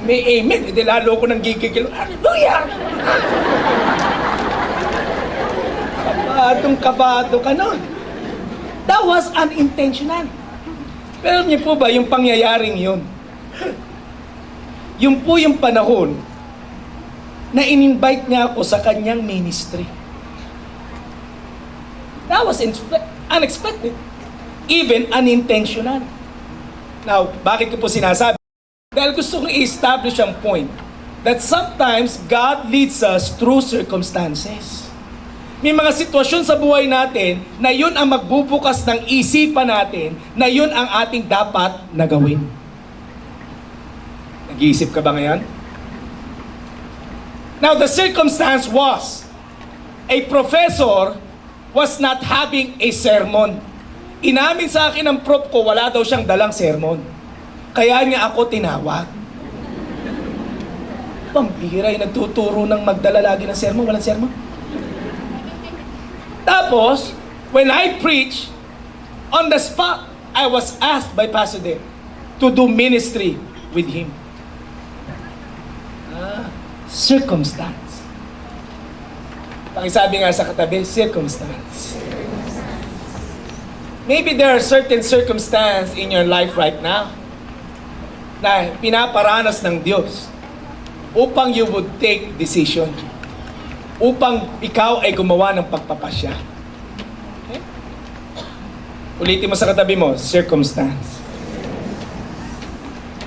may amen, ede lalo ko nang gigigil, Hallelujah! Kabadong-kabado ka nun. That was unintentional. Pero niyo po ba, yung pangyayaring yun, yun po yung panahon na in-invite niya ako sa kanyang ministry. That was unexpected. Even unintentional. Now, bakit ko po sinasabi? Dahil gusto kong i-establish ang point that sometimes God leads us through circumstances. May mga sitwasyon sa buhay natin na yun ang magbubukas ng isipan natin na yun ang ating dapat na gawin. Nag-iisip ka ba ngayon? Now, the circumstance was, a professor was not having a sermon. Inamin sa akin ng prof ko, wala daw siyang dalang sermon. Kaya niya ako tinawag. Pambira, nagtuturo ng magdala lagi ng sermon, walang sermon. Tapos, when I preach, on the spot, I was asked by Pastor Dave to do ministry with him. Circumstance. Pakisabi nga sa katabi, circumstance. Maybe there are certain circumstances in your life right now na pinaparanas ng Diyos upang you would take decision. Upang ikaw ay gumawa ng pagpapasya. Okay? Ulitin mo sa katabi mo, circumstance.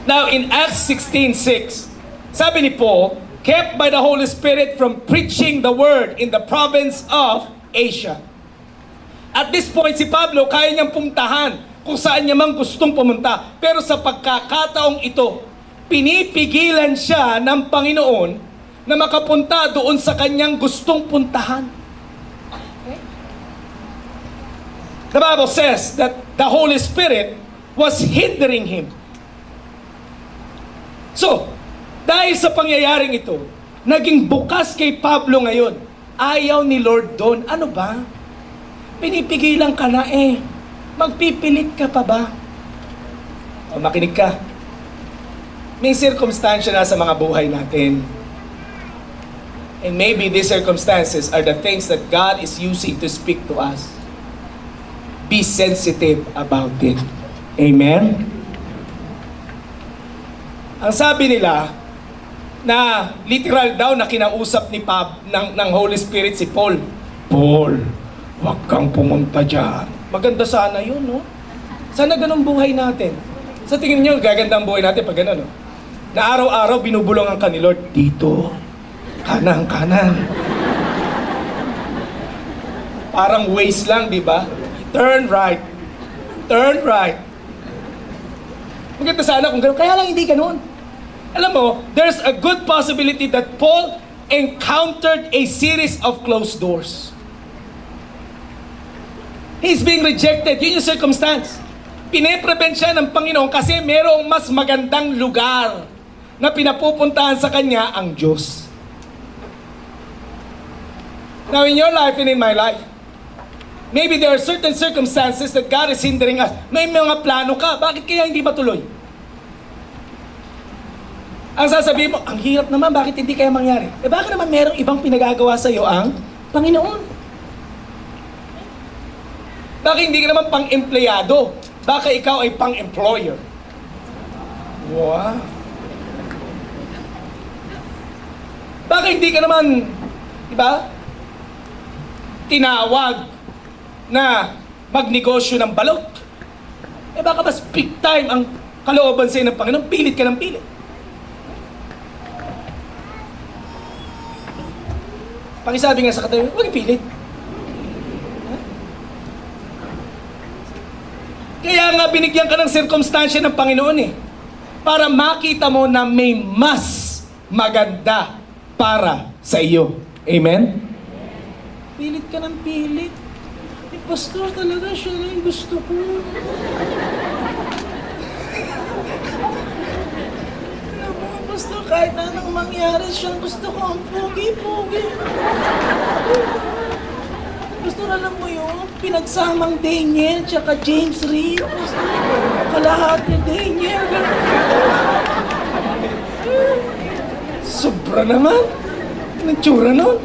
Now, in Acts 16:6, sabi ni Paul, kept by the Holy Spirit from preaching the word in the province of Asia. At this point, si Pablo, kaya niyang puntahan kung saan niya mang gustong pumunta. Pero sa pagkakataong ito, pinipigilan siya ng Panginoon na makapunta doon sa kanyang gustong puntahan. Okay? The Bible says that the Holy Spirit was hindering him. So, dahil sa pangyayaring ito, naging bukas kay Pablo ngayon. Ayaw ni Lord doon. Ano ba? Pinipigilan ka na eh. Magpipilit ka pa ba? O makinig ka. May circumstansya na sa mga buhay natin. And maybe these circumstances are the things that God is using to speak to us. Be sensitive about it. Amen? Ang sabi nila, na literal daw na kinausap ni ng Holy Spirit si Paul. Paul, wag kang pumunta dyan. Maganda sana yun, no? Sana ganun buhay natin. Sa tingin niyo, gaganda ang buhay natin pag gano'n, no? Na araw-araw binubulungan ka ni Lord, dito, kanan. Parang waste lang, di ba? Turn right. Maganda sana kung gano'n. Kaya lang hindi gano'n. Alam mo, there's a good possibility that Paul encountered a series of closed doors. He's being rejected. Yun yung circumstance. Pine-prevent siya ng Panginoon kasi merong mas magandang lugar na pinapupuntahan sa kanya ang Diyos. Now in your life and in my life, maybe there are certain circumstances that God is hindering us. May mga plano ka, bakit kaya hindi matuloy? Ang sasabihin mo, ang hirap naman, bakit hindi kaya mangyari? Eh baka naman merong ibang pinagagawa sa iyo ang Panginoon? Baka hindi ka naman pang-empleyado. Baka ikaw ay pang-employer. Wow. Baka hindi ka naman, di ba, tinawag na magnegosyo ng balot. Eh baka mas big time ang kalooban sa'yo ng Panginoon, pilit ka ng pilit. Pakisabi nga sa katabi, huwag ipilit. Kaya nga binigyan ka ng sirkumstansya ng Panginoon para makita mo na may mas maganda para sa iyo. Amen? Pilit ka ng pilit. Pastor, talaga siya na yung gusto ko. Pastor, kahit na anong mangyari, siyang gusto ko ang pogi-pogi. Pastor, alam mo yun, pinagsamang Daniel tsaka James Reed. Kalahat ni Daniel. Sobra naman. Anong tsura nun?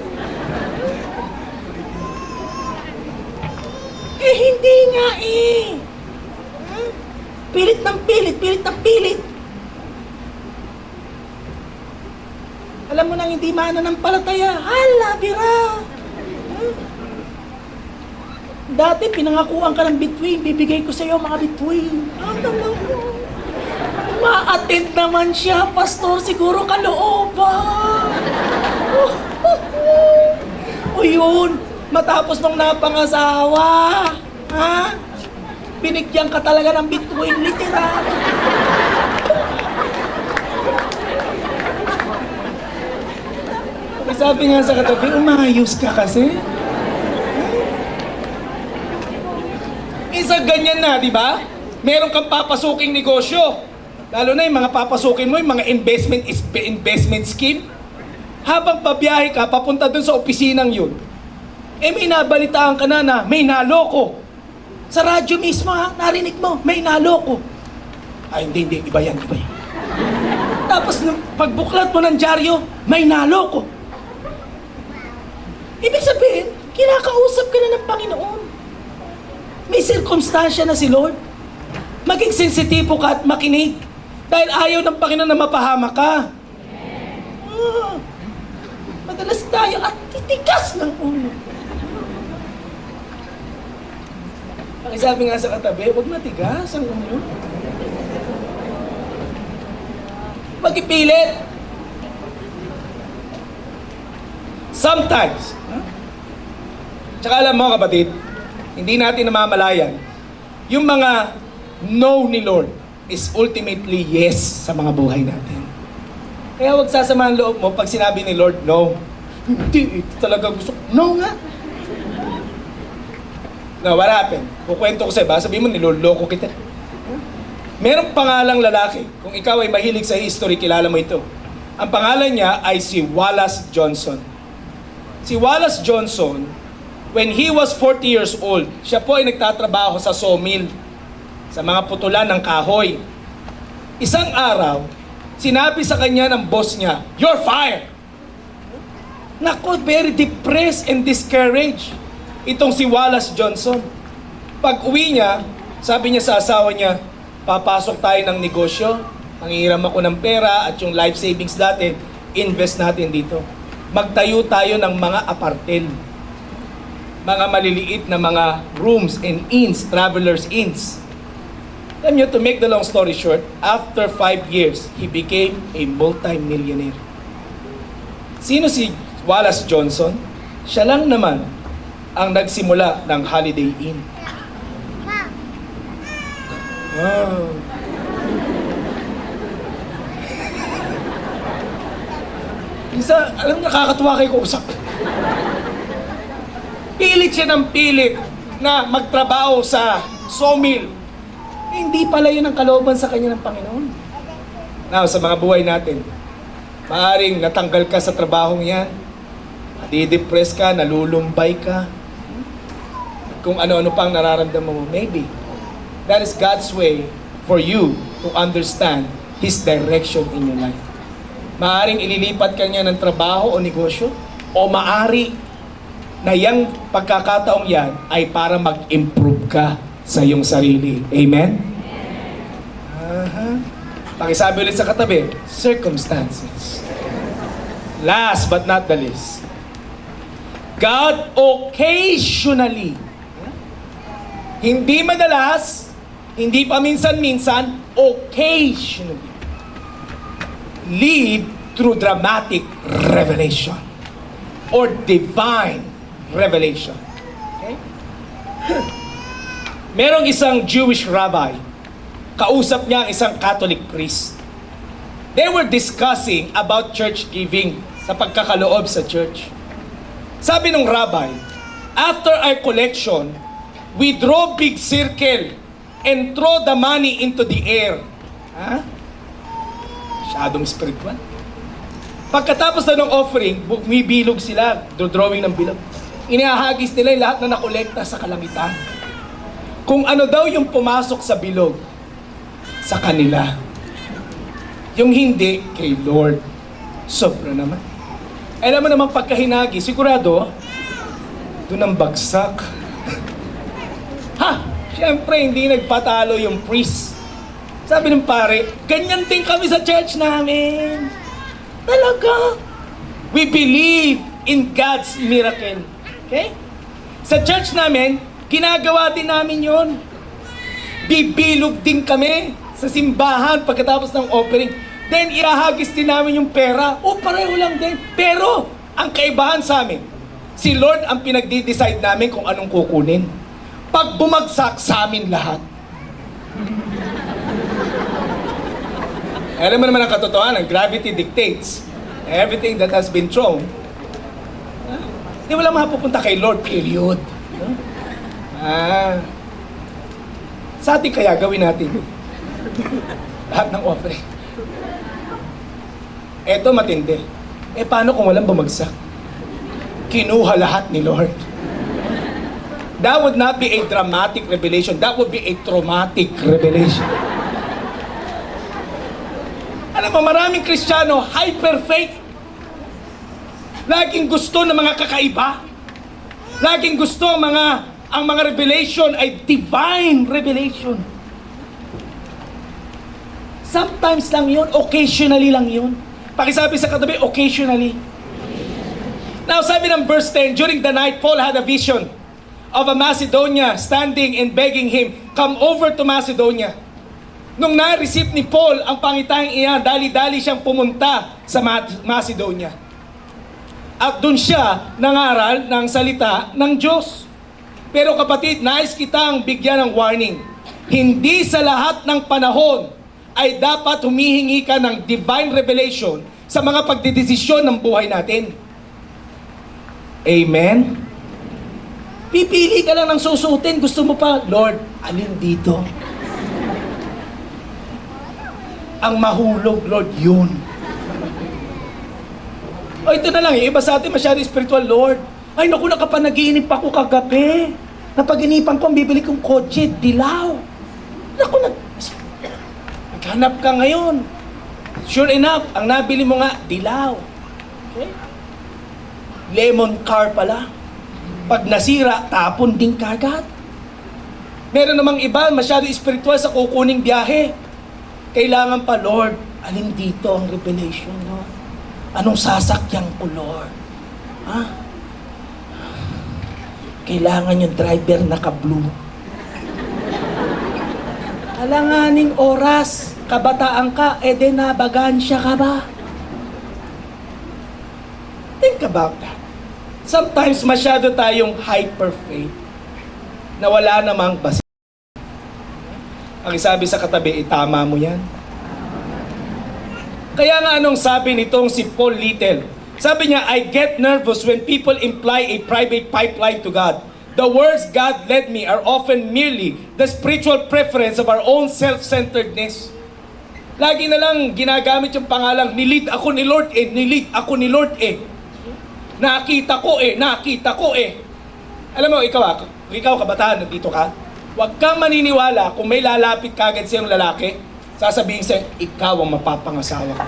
Eh, hindi nga eh. Pilit ng pilit, pilit ng pilit. Alam mo nang hindi mananampalataya. Hala, bira. Dati, pinangakuan ka ng bituin. Bibigay ko sa iyo mga bituin. Ano mo? Ma-attend naman siya, pastor. Siguro kalooban. O yun, matapos nung napangasawa. Ha? Binigyan ka talaga ng bituin, literal. Sabi nga sa katabi, umayos ka kasi. Isa ganyan na, di ba? Meron kang papasuking negosyo. Lalo na yung mga papasukin mo, yung mga investment scheme. Habang pabiyahe ka, papunta dun sa opisinang yun, eh may nabalitaan ka na may naloko. Sa radyo mismo ha, narinig mo, may naloko. Ay, hindi, iba yan. Tapos pagbuklat mo ng dyaryo, may naloko. Ibig sabihin, kinakausap ka na ng Panginoon. May sirkumstansya na si Lord. Maging sensitibo ka at makinig. Dahil ayaw ng Panginoon na mapahama ka. Madalas tayo at titigas ng ulo. Pakisabi nga sa katabi, huwag matigas ang ulo. Mag-ipilit. Sometimes. Tsaka alam mo kapatid, hindi natin namamalayan, yung mga no ni Lord is ultimately yes sa mga buhay natin. Kaya huwag sasamahan loob mo pag sinabi ni Lord, no. Hindi, ito talaga gusto. No nga. Now, what happened? Kukwento ko sa'yo, ba? Sabihin mo, niloloko kita. Merong pangalang lalaki. Kung ikaw ay mahilig sa history, kilala mo ito. Ang pangalan niya ay si Wallace Johnson. Si Wallace Johnson, when he was 40 years old, siya po ay nagtatrabaho sa sawmill, sa mga putulan ng kahoy. Isang araw, sinabi sa kanya ng boss niya, "You're fired!" Nako, very depressed and discouraged itong si Wallace Johnson. Pag uwi niya, sabi niya sa asawa niya, "Papasok tayo ng negosyo, mangihiram ako ng pera at yung life savings natin, invest natin dito. Magtayo tayo ng mga apartel. Mga maliliit na mga rooms and inns, travelers inns." Alam niyo, to make the long story short, after 5 years, he became a multi-millionaire. Sino si Wallace Johnson? Siya lang naman ang nagsimula ng Holiday Inn. Wow. Isa, alam, nakakatuwa kayo kausap. Pilit siya ng pilit na magtrabaho sa sawmill. Hindi pala yun ang kalooban sa kanya ng Panginoon. Now, sa mga buhay natin, maaring natanggal ka sa trabahong yan, nadidepress ka, nalulumbay ka, kung ano-ano pang nararamdaman mo, maybe. That is God's way for you to understand His direction in your life. Maaring ililipat ka niya ng trabaho o negosyo, o maari na yung pagkakataong yan ay para mag-improve ka sa iyong sarili. Amen? Pakisabi ulit sa katabi, circumstances. Last but not the least, God occasionally, hindi madalas, hindi paminsan-minsan, occasionally, lead through dramatic revelation or divine revelation. Okay? Merong isang Jewish rabbi, kausap niya ang isang Catholic priest. They were discussing about church giving sa pagkakaloob sa church. Sabi ng rabbi, after our collection, we draw big circle and throw the money into the air. Ha? Masyadong spiritual. Pagkatapos na ng offering, bumibilog sila, drawing ng bilog. Inihahagis nila yung lahat na nakolekta sa kalangitan. Kung ano daw yung pumasok sa bilog, sa kanila. Yung hindi, kay Lord. Sobra naman. Alam mo naman pagkahinagi, sigurado, doon ang bagsak. Ha! Siyempre, hindi nagpatalo yung priest. Sabi ng pare, ganyan din kami sa church namin. Talaga. We believe in God's miracle. Okay? Sa church namin, ginagawa din namin yon. Bibilog din kami sa simbahan pagkatapos ng offering. Then, ihahagis din namin yung pera. O, pareho lang din. Pero, ang kaibahan sa amin, si Lord ang pinagdi-decide namin kung anong kukunin. Pag bumagsak sa amin lahat. Alam mo naman ang katotohanan, gravity dictates everything that has been thrown. Di wala mapupunta kay Lord, period. Sa atin kaya gawin natin lahat ng offering. Eto matindi. Paano kung walang bumagsak? Kinuha lahat ni Lord. That would not be a dramatic revelation. That would be a traumatic revelation. Alam mo, maraming Kristiyano, hyper-faith. Laging gusto ng mga kakaiba. Laging gusto ang mga revelation ay divine revelation. Sometimes lang yun, occasionally lang yun. Pakisabi sa katabi, occasionally. Now, sabi ng verse 10, during the night, Paul had a vision of a Macedonia standing and begging him, come over to Macedonia. Nung na-receive ni Paul ang pangitahing iyan, dali-dali siyang pumunta sa Macedonia. At doon siya nangaral ng salita ng Diyos. Pero kapatid, nais kitang bigyan ng warning. Hindi sa lahat ng panahon ay dapat humihingi ka ng divine revelation sa mga pagdedesisyon ng buhay natin. Amen? Pipili ka lang ng susutin. Gusto mo pa, Lord, alin dito? Ang mahulog, Lord, yun. O ito na lang, iba sa atin masyado spiritual, Lord. Ay naku, nakapanaginip ako kagabi. Napaginipan ko ang bibili kong kotse, dilaw. Naku, naghanap ka ngayon. Sure enough, ang nabili mo nga, dilaw. Okay? Lemon car pala. Pag nasira, tapon din kagad. Meron namang iba, masyado spiritual sa kukuning biyahe. Kailangan pa, Lord, alin dito ang revelation, Lord? Anong sasakyan ko, Lord? Ha? Kailangan yung driver naka-blue. Alanganing oras, kabataan ka, nabagansya ka ba? Think about that. Sometimes masyado tayong hyper-faith na wala namang basi. Ang sabi sa katabi, tama mo yan. Kaya nga anong sabi nitong si Paul Little Sabi niya, I get nervous when people imply a private pipeline to God. The words God led me are often merely the spiritual preference of our own self-centeredness. Lagi na lang ginagamit yung pangalang, nilid ako ni Lord nilid ako ni Lord Nakita ko Alam mo, ikaw kabataan, nandito ka. Huwag kang maniniwala kung may lalapit kagad siyang lalaki, sasabihin sa'yo, ikaw ang mapapangasawa ko.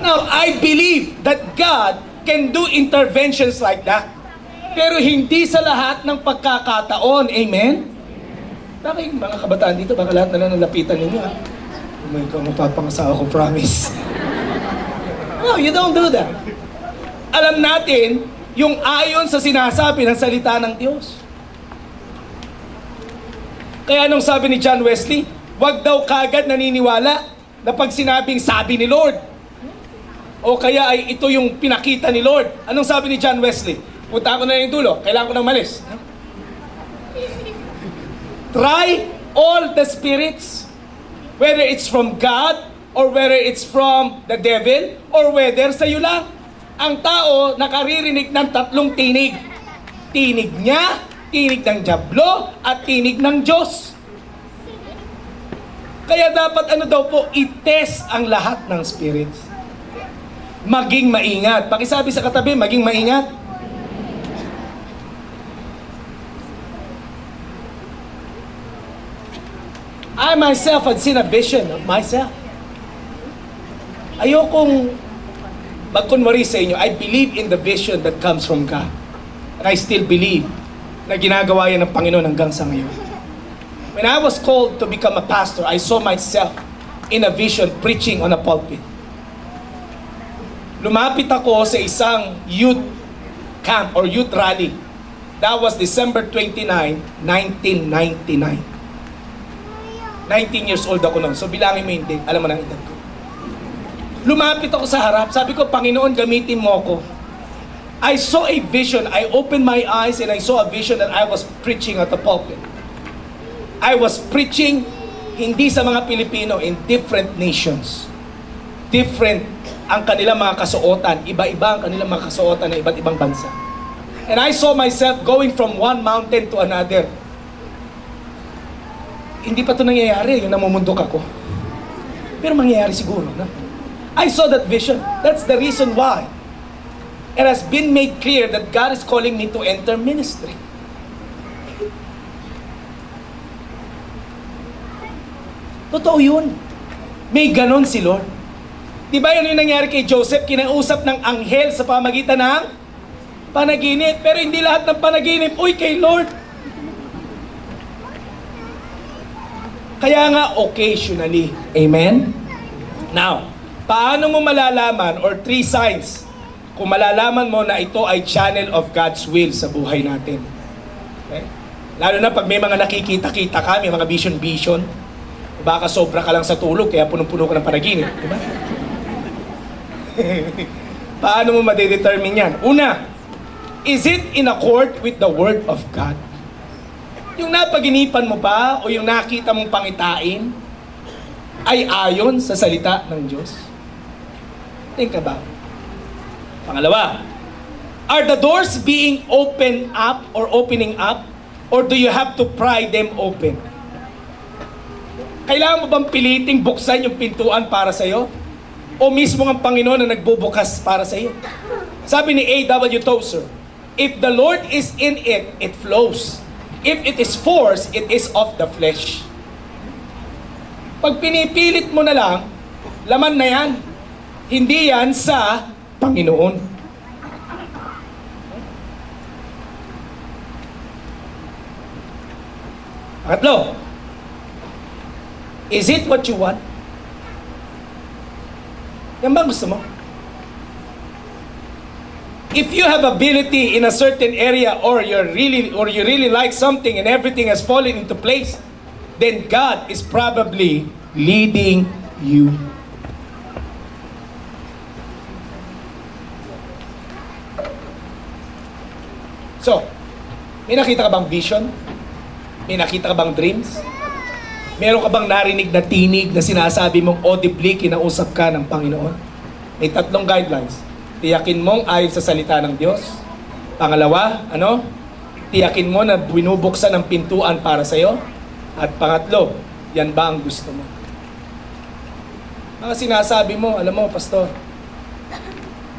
Now, I believe that God can do interventions like that. Pero hindi sa lahat ng pagkakataon. Amen? Bakit mga kabataan dito, baka lahat na lang nalapitan ninyo, ha? Oh, ikaw mapapangasawa ko, promise. No, you don't do that. Alam natin, yung ayon sa sinasabi ng salita ng Diyos. Kaya nung sabi ni John Wesley, wag daw kagad naniniwala na pag sinabing sabi ni Lord, o kaya ay ito yung pinakita ni Lord. Anong sabi ni John Wesley? Punta ko na yung dulo, kailangan ko nang malis. Try all the spirits, whether it's from God, or whether it's from the devil, or whether sa'yo lang. Ang tao nakaririnig ng tatlong tinig. Tinig niya, tinig ng dyablo, at tinig ng Diyos. Kaya dapat i-test ang lahat ng spirits. Maging maingat. Pakisabi sa katabi, maging maingat. I myself had seen a vision of myself. Ayokong magkunwari sa inyo, I believe in the vision that comes from God. And I still believe na ginagawa yan ng Panginoon hanggang sa ngayon. When I was called to become a pastor, I saw myself in a vision preaching on a pulpit. Lumapit ako sa isang youth camp or youth rally. That was December 29, 1999. 19 years old ako noon. So bilangin mo yung date. Alam mo na ang edad ko. Lumapit ako sa harap. Sabi ko, Panginoon, gamitin mo ako. I saw a vision. I opened my eyes and I saw a vision that I was preaching at the pulpit. I was preaching hindi sa mga Pilipino, in different nations. Different ang kanilang mga kasuotan. Iba-iba ang kanilang mga kasuotan ng iba't ibang bansa. And I saw myself going from one mountain to another. Hindi pa ito nangyayari, yung namumundok ako. Pero mangyayari siguro, no? I saw that vision. That's the reason why it has been made clear that God is calling me to enter ministry. Totoo yun. May ganon si Lord. Di ba yun yung nangyari kay Joseph? Kinausap ng anghel sa pamagitan ng panaginip. Pero hindi lahat ng panaginip, uy, kay Lord. Kaya nga, occasionally. Amen? Now, paano mo malalaman, or 3 signs, kung malalaman mo na ito ay channel of God's will sa buhay natin? Okay? Lalo na pag may mga nakikita-kita ka, may mga vision-vision, baka sobra ka lang sa tulog, kaya punong-puno ka ng panaginip. Diba? Paano mo madedetermine yan? Una, is it in accord with the Word of God? Yung napaginipan mo ba o yung nakita mong pangitain ay ayon sa salita ng Diyos? Think about it. Pangalawa, are the doors being opened up or opening up, or do you have to pry them open? Kailangan mo bang piliting buksan yung pintuan para sa'yo? O mismo ang Panginoon na nagbubukas para sa'yo? Sabi ni A.W. Tozer, if the Lord is in it, it flows. If it is forced, it is of the flesh. Pag pinipilit mo na lang, laman na yan. Hindi yan sa Panginoon. Pangatlo, is it what you want? Yan ba gusto mo? If you have ability in a certain area, or you really like something and everything has fallen into place, then God is probably leading you. So, may nakita ka bang vision? May nakita ka bang dreams? Meron ka bang narinig na tinig na sinasabi mong audibly kinausap ka ng Panginoon? May 3 guidelines. Tiyakin mong ayon sa salita ng Diyos. Pangalawa, tiyakin mo na binubuksan ang pintuan para sa'yo. At pangatlo, yan ba ang gusto mo? Mga sinasabi mo, alam mo, Pastor,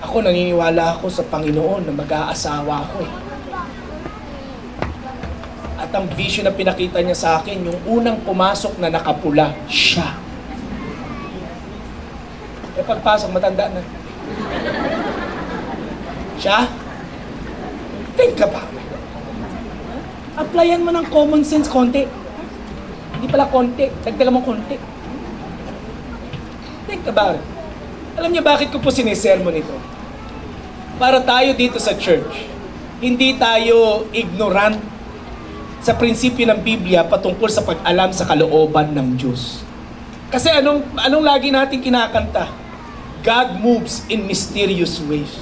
ako naniniwala ako sa Panginoon na mag-aasawa ako eh. At ang vision na pinakita niya sa akin, yung unang pumasok na nakapula, siya. E pagpasok, matanda na. Siya? Think about it. Applyan mo ng common sense konti. Hindi pala konti, dagdagan mo konti. Think about it. Alam niyo bakit ko po sinisermon ito? Para tayo dito sa church, hindi tayo ignorant sa prinsipyo ng Biblia patungkol sa pag-alam sa kalooban ng Diyos. Kasi anong lagi natin kinakanta? God moves in mysterious ways.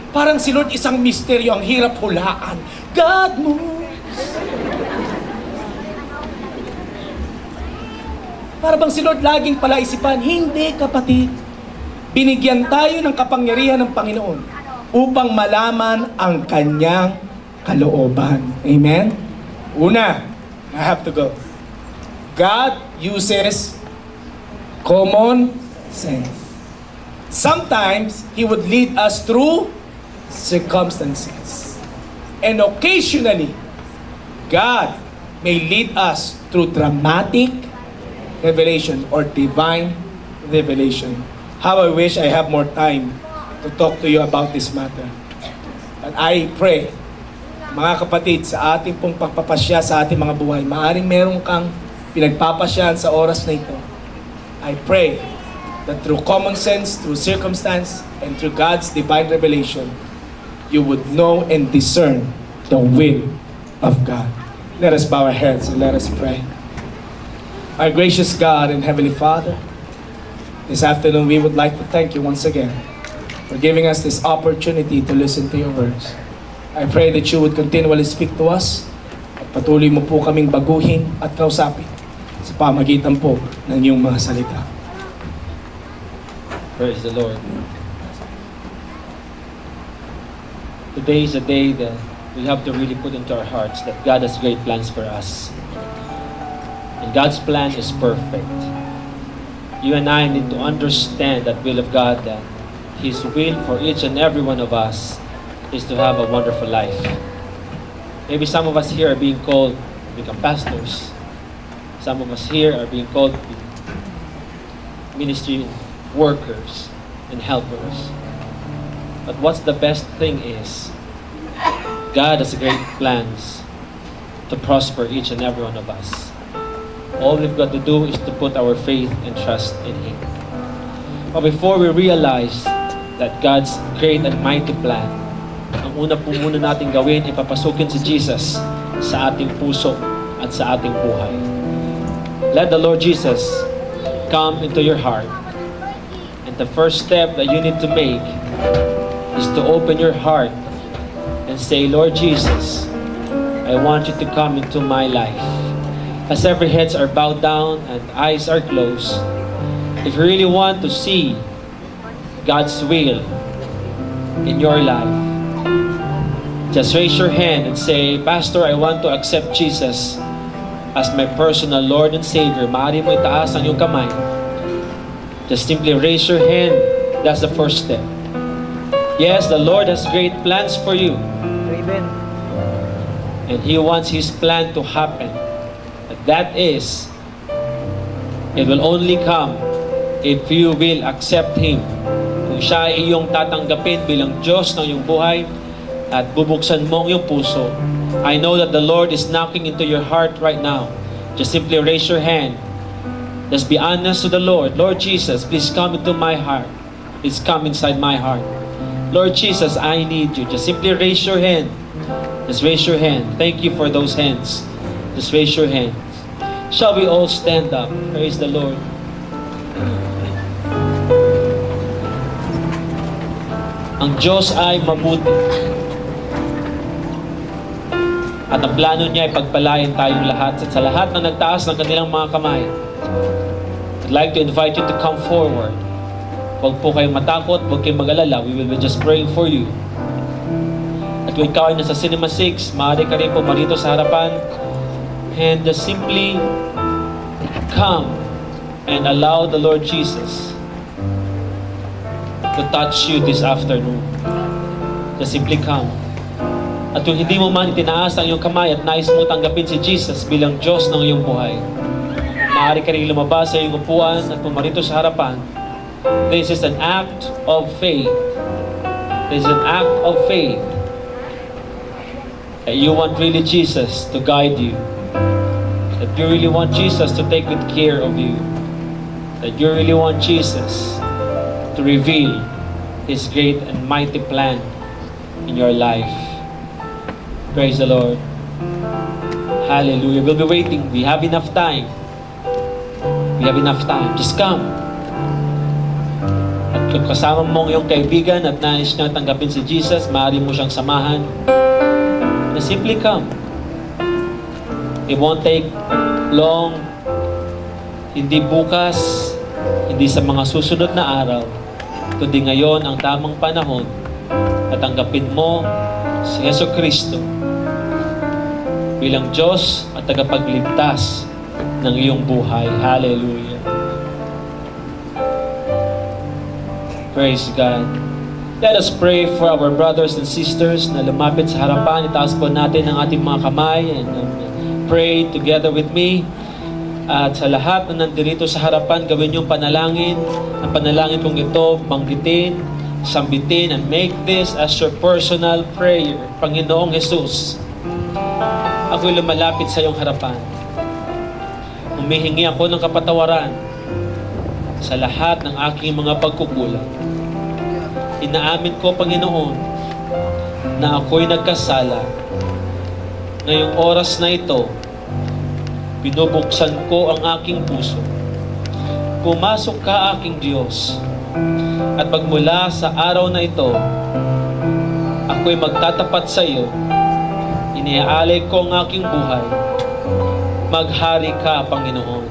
Parang si Lord isang misteryo, ang hirap hulaan. God moves. Para bang si Lord laging palaisipan? Hindi, kapatid. Binigyan tayo ng kapangyarihan ng Panginoon upang malaman ang kanyang kalooban. Amen? Una, I have to go. God uses common sense. Sometimes, He would lead us through circumstances. And occasionally, God may lead us through dramatic revelation or divine revelation. How I wish I have more time to talk to you about this matter. But I pray, mga kapatid, sa ating pong pagpapasya sa ating mga buhay, maaaring meron kang pinagpapasyahan sa oras na ito. I pray that through common sense, through circumstance, and through God's divine revelation, you would know and discern the will of God. Let us bow our heads and let us pray. Our gracious God and Heavenly Father, this afternoon we would like to thank you once again for giving us this opportunity to listen to your words. I pray that you would continually speak to us at patuloy mo po kaming baguhin at kausapin sa pamagitan po ng iyong mga salita. Praise the Lord. Today is a day that we have to really put into our hearts that God has great plans for us. And God's plan is perfect. You and I need to understand that will of God, that His will for each and every one of us is to have a wonderful life. Maybe some of us here are being called to become pastors. Some of us here are being called to be ministry workers and helpers. But what's the best thing is, God has great plans to prosper each and every one of us. All we've got to do is to put our faith and trust in Him. But before we realize that God's great and mighty plan, ang una po muna natin gawin, ipapasukin si Jesus sa ating puso at sa ating buhay. Let the Lord Jesus come into your heart. And the first step that you need to make is to open your heart and say, Lord Jesus, I want you to come into my life. As every heads are bowed down and eyes are closed, if you really want to see God's will in your life, just raise your hand and say, Pastor, I want to accept Jesus as my personal Lord and Savior. Maaari mo itaas ang iyong kamay. Just simply raise your hand. That's the first step. Yes, the Lord has great plans for you. Amen. And He wants His plan to happen. But that is, it will only come if you will accept Him. Kung siya ay iyong tatanggapin bilang Diyos ng iyong buhay at bubuksan mo ang iyong puso, I know that the Lord is knocking into your heart right now. Just simply raise your hand. Just be honest to the Lord. Lord Jesus, please come into my heart. Please come inside my heart. Lord Jesus, I need you. Just simply raise your hand. Just raise your hand. Thank you for those hands. Just raise your hands. Shall we all stand up? Praise the Lord. Ang Diyos ay mabuti. At ang plano niya ay pagpalain tayong lahat. At sa lahat na nagtaas ng kanilang mga kamay, I'd like to invite you to come forward. Huwag po kayong matakot, huwag kayong mag-alala. We will be just praying for you. At kung ikaw ay nasa Cinema 6, maaari ka rin po marito sa harapan. And just simply come and allow the Lord Jesus to touch you this afternoon. Just simply come. At kung hindi mo man itinaas ang iyong kamay at nais mo tanggapin si Jesus bilang Diyos ng iyong buhay, maaari ka rin lumabas sa iyong upuan at pumarito sa harapan. This is an act of faith. This is an act of faith that you want really Jesus to guide you. That you really want Jesus to take good care of you. That you really want Jesus to reveal His great and mighty plan in your life. Praise the Lord. Hallelujah. We'll be waiting. We have enough time. We have enough time. Just come. At kung kasama mo ang iyong kaibigan at nais niya tanggapin si Jesus, maaari mo siyang samahan. And simply come. It won't take long. Hindi bukas, hindi sa mga susunod na araw, kundi ngayon ang tamang panahon at tanggapin mo si Yesu Kristo bilang Diyos at tagapagligtas ng iyong buhay. Hallelujah. Praise God. Let us pray for our brothers and sisters na lumapit sa harapan. Itaas po natin ang ating mga kamay and pray together with me. At sa lahat na nandito sa harapan, gawin yung panalangin. Ang panalangin kong ito, banggitin, sambitin, and make this as your personal prayer. Panginoong Jesus, ako'y lumalapit sa iyong harapan. Humihingi ako ng kapatawaran sa lahat ng aking mga pagkukulang. Inaamin ko, Panginoon, na ako'y nagkasala. Ngayong oras na ito, binubuksan ko ang aking puso. Pumasok ka, aking Diyos. At magmula sa araw na ito, ako'y magtatapat sa iyo. Iniaalay ko ang aking buhay. Maghari ka, Panginoon.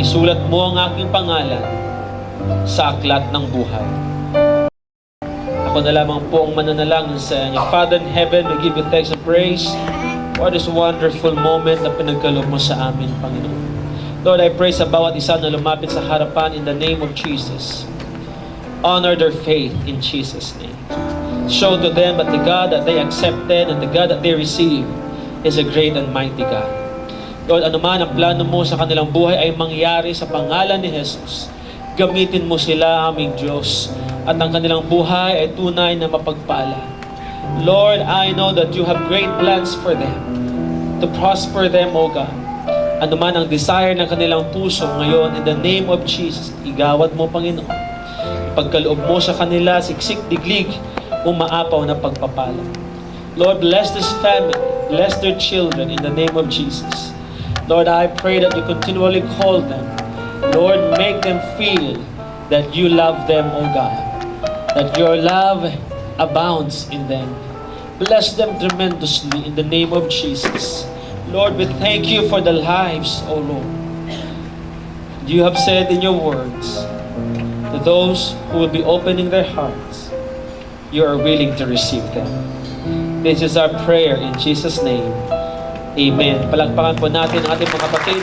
Isulat mo ang aking pangalan sa aklat ng buhay. Ako na lamang po ang mananalangin sa inyo. Father in heaven, we give you thanks and praise for this wonderful moment na pinagkaloob mo sa amin, Panginoon. Lord, I pray sa bawat isa na lumapit sa harapan in the name of Jesus. Honor their faith in Jesus' name. Show to them that the God that they accepted and the God that they received is a great and mighty God. Lord, anuman ang plano mo sa kanilang buhay ay mangyari sa pangalan ni Jesus. Gamitin mo sila, aming Diyos, at ang kanilang buhay ay tunay na mapagpala. Lord, I know that you have great plans for them, to prosper them, O God. Ano man ang desire ng kanilang puso ngayon, in the name of Jesus, igawad mo, Panginoon. Ipagkaloob mo sa kanila, siksik, diglig, umaapaw na pagpapala. Lord, bless this family, bless their children in the name of Jesus. Lord, I pray that you continually call them. Lord, make them feel that you love them, O God. That your love abounds in them. Bless them tremendously in the name of Jesus. Lord, we thank you for the lives, O Lord. You have said in your words, to those who will be opening their hearts, you are willing to receive them. This is our prayer in Jesus' name. Amen. Palakpakan po natin ang ating mga kapatid.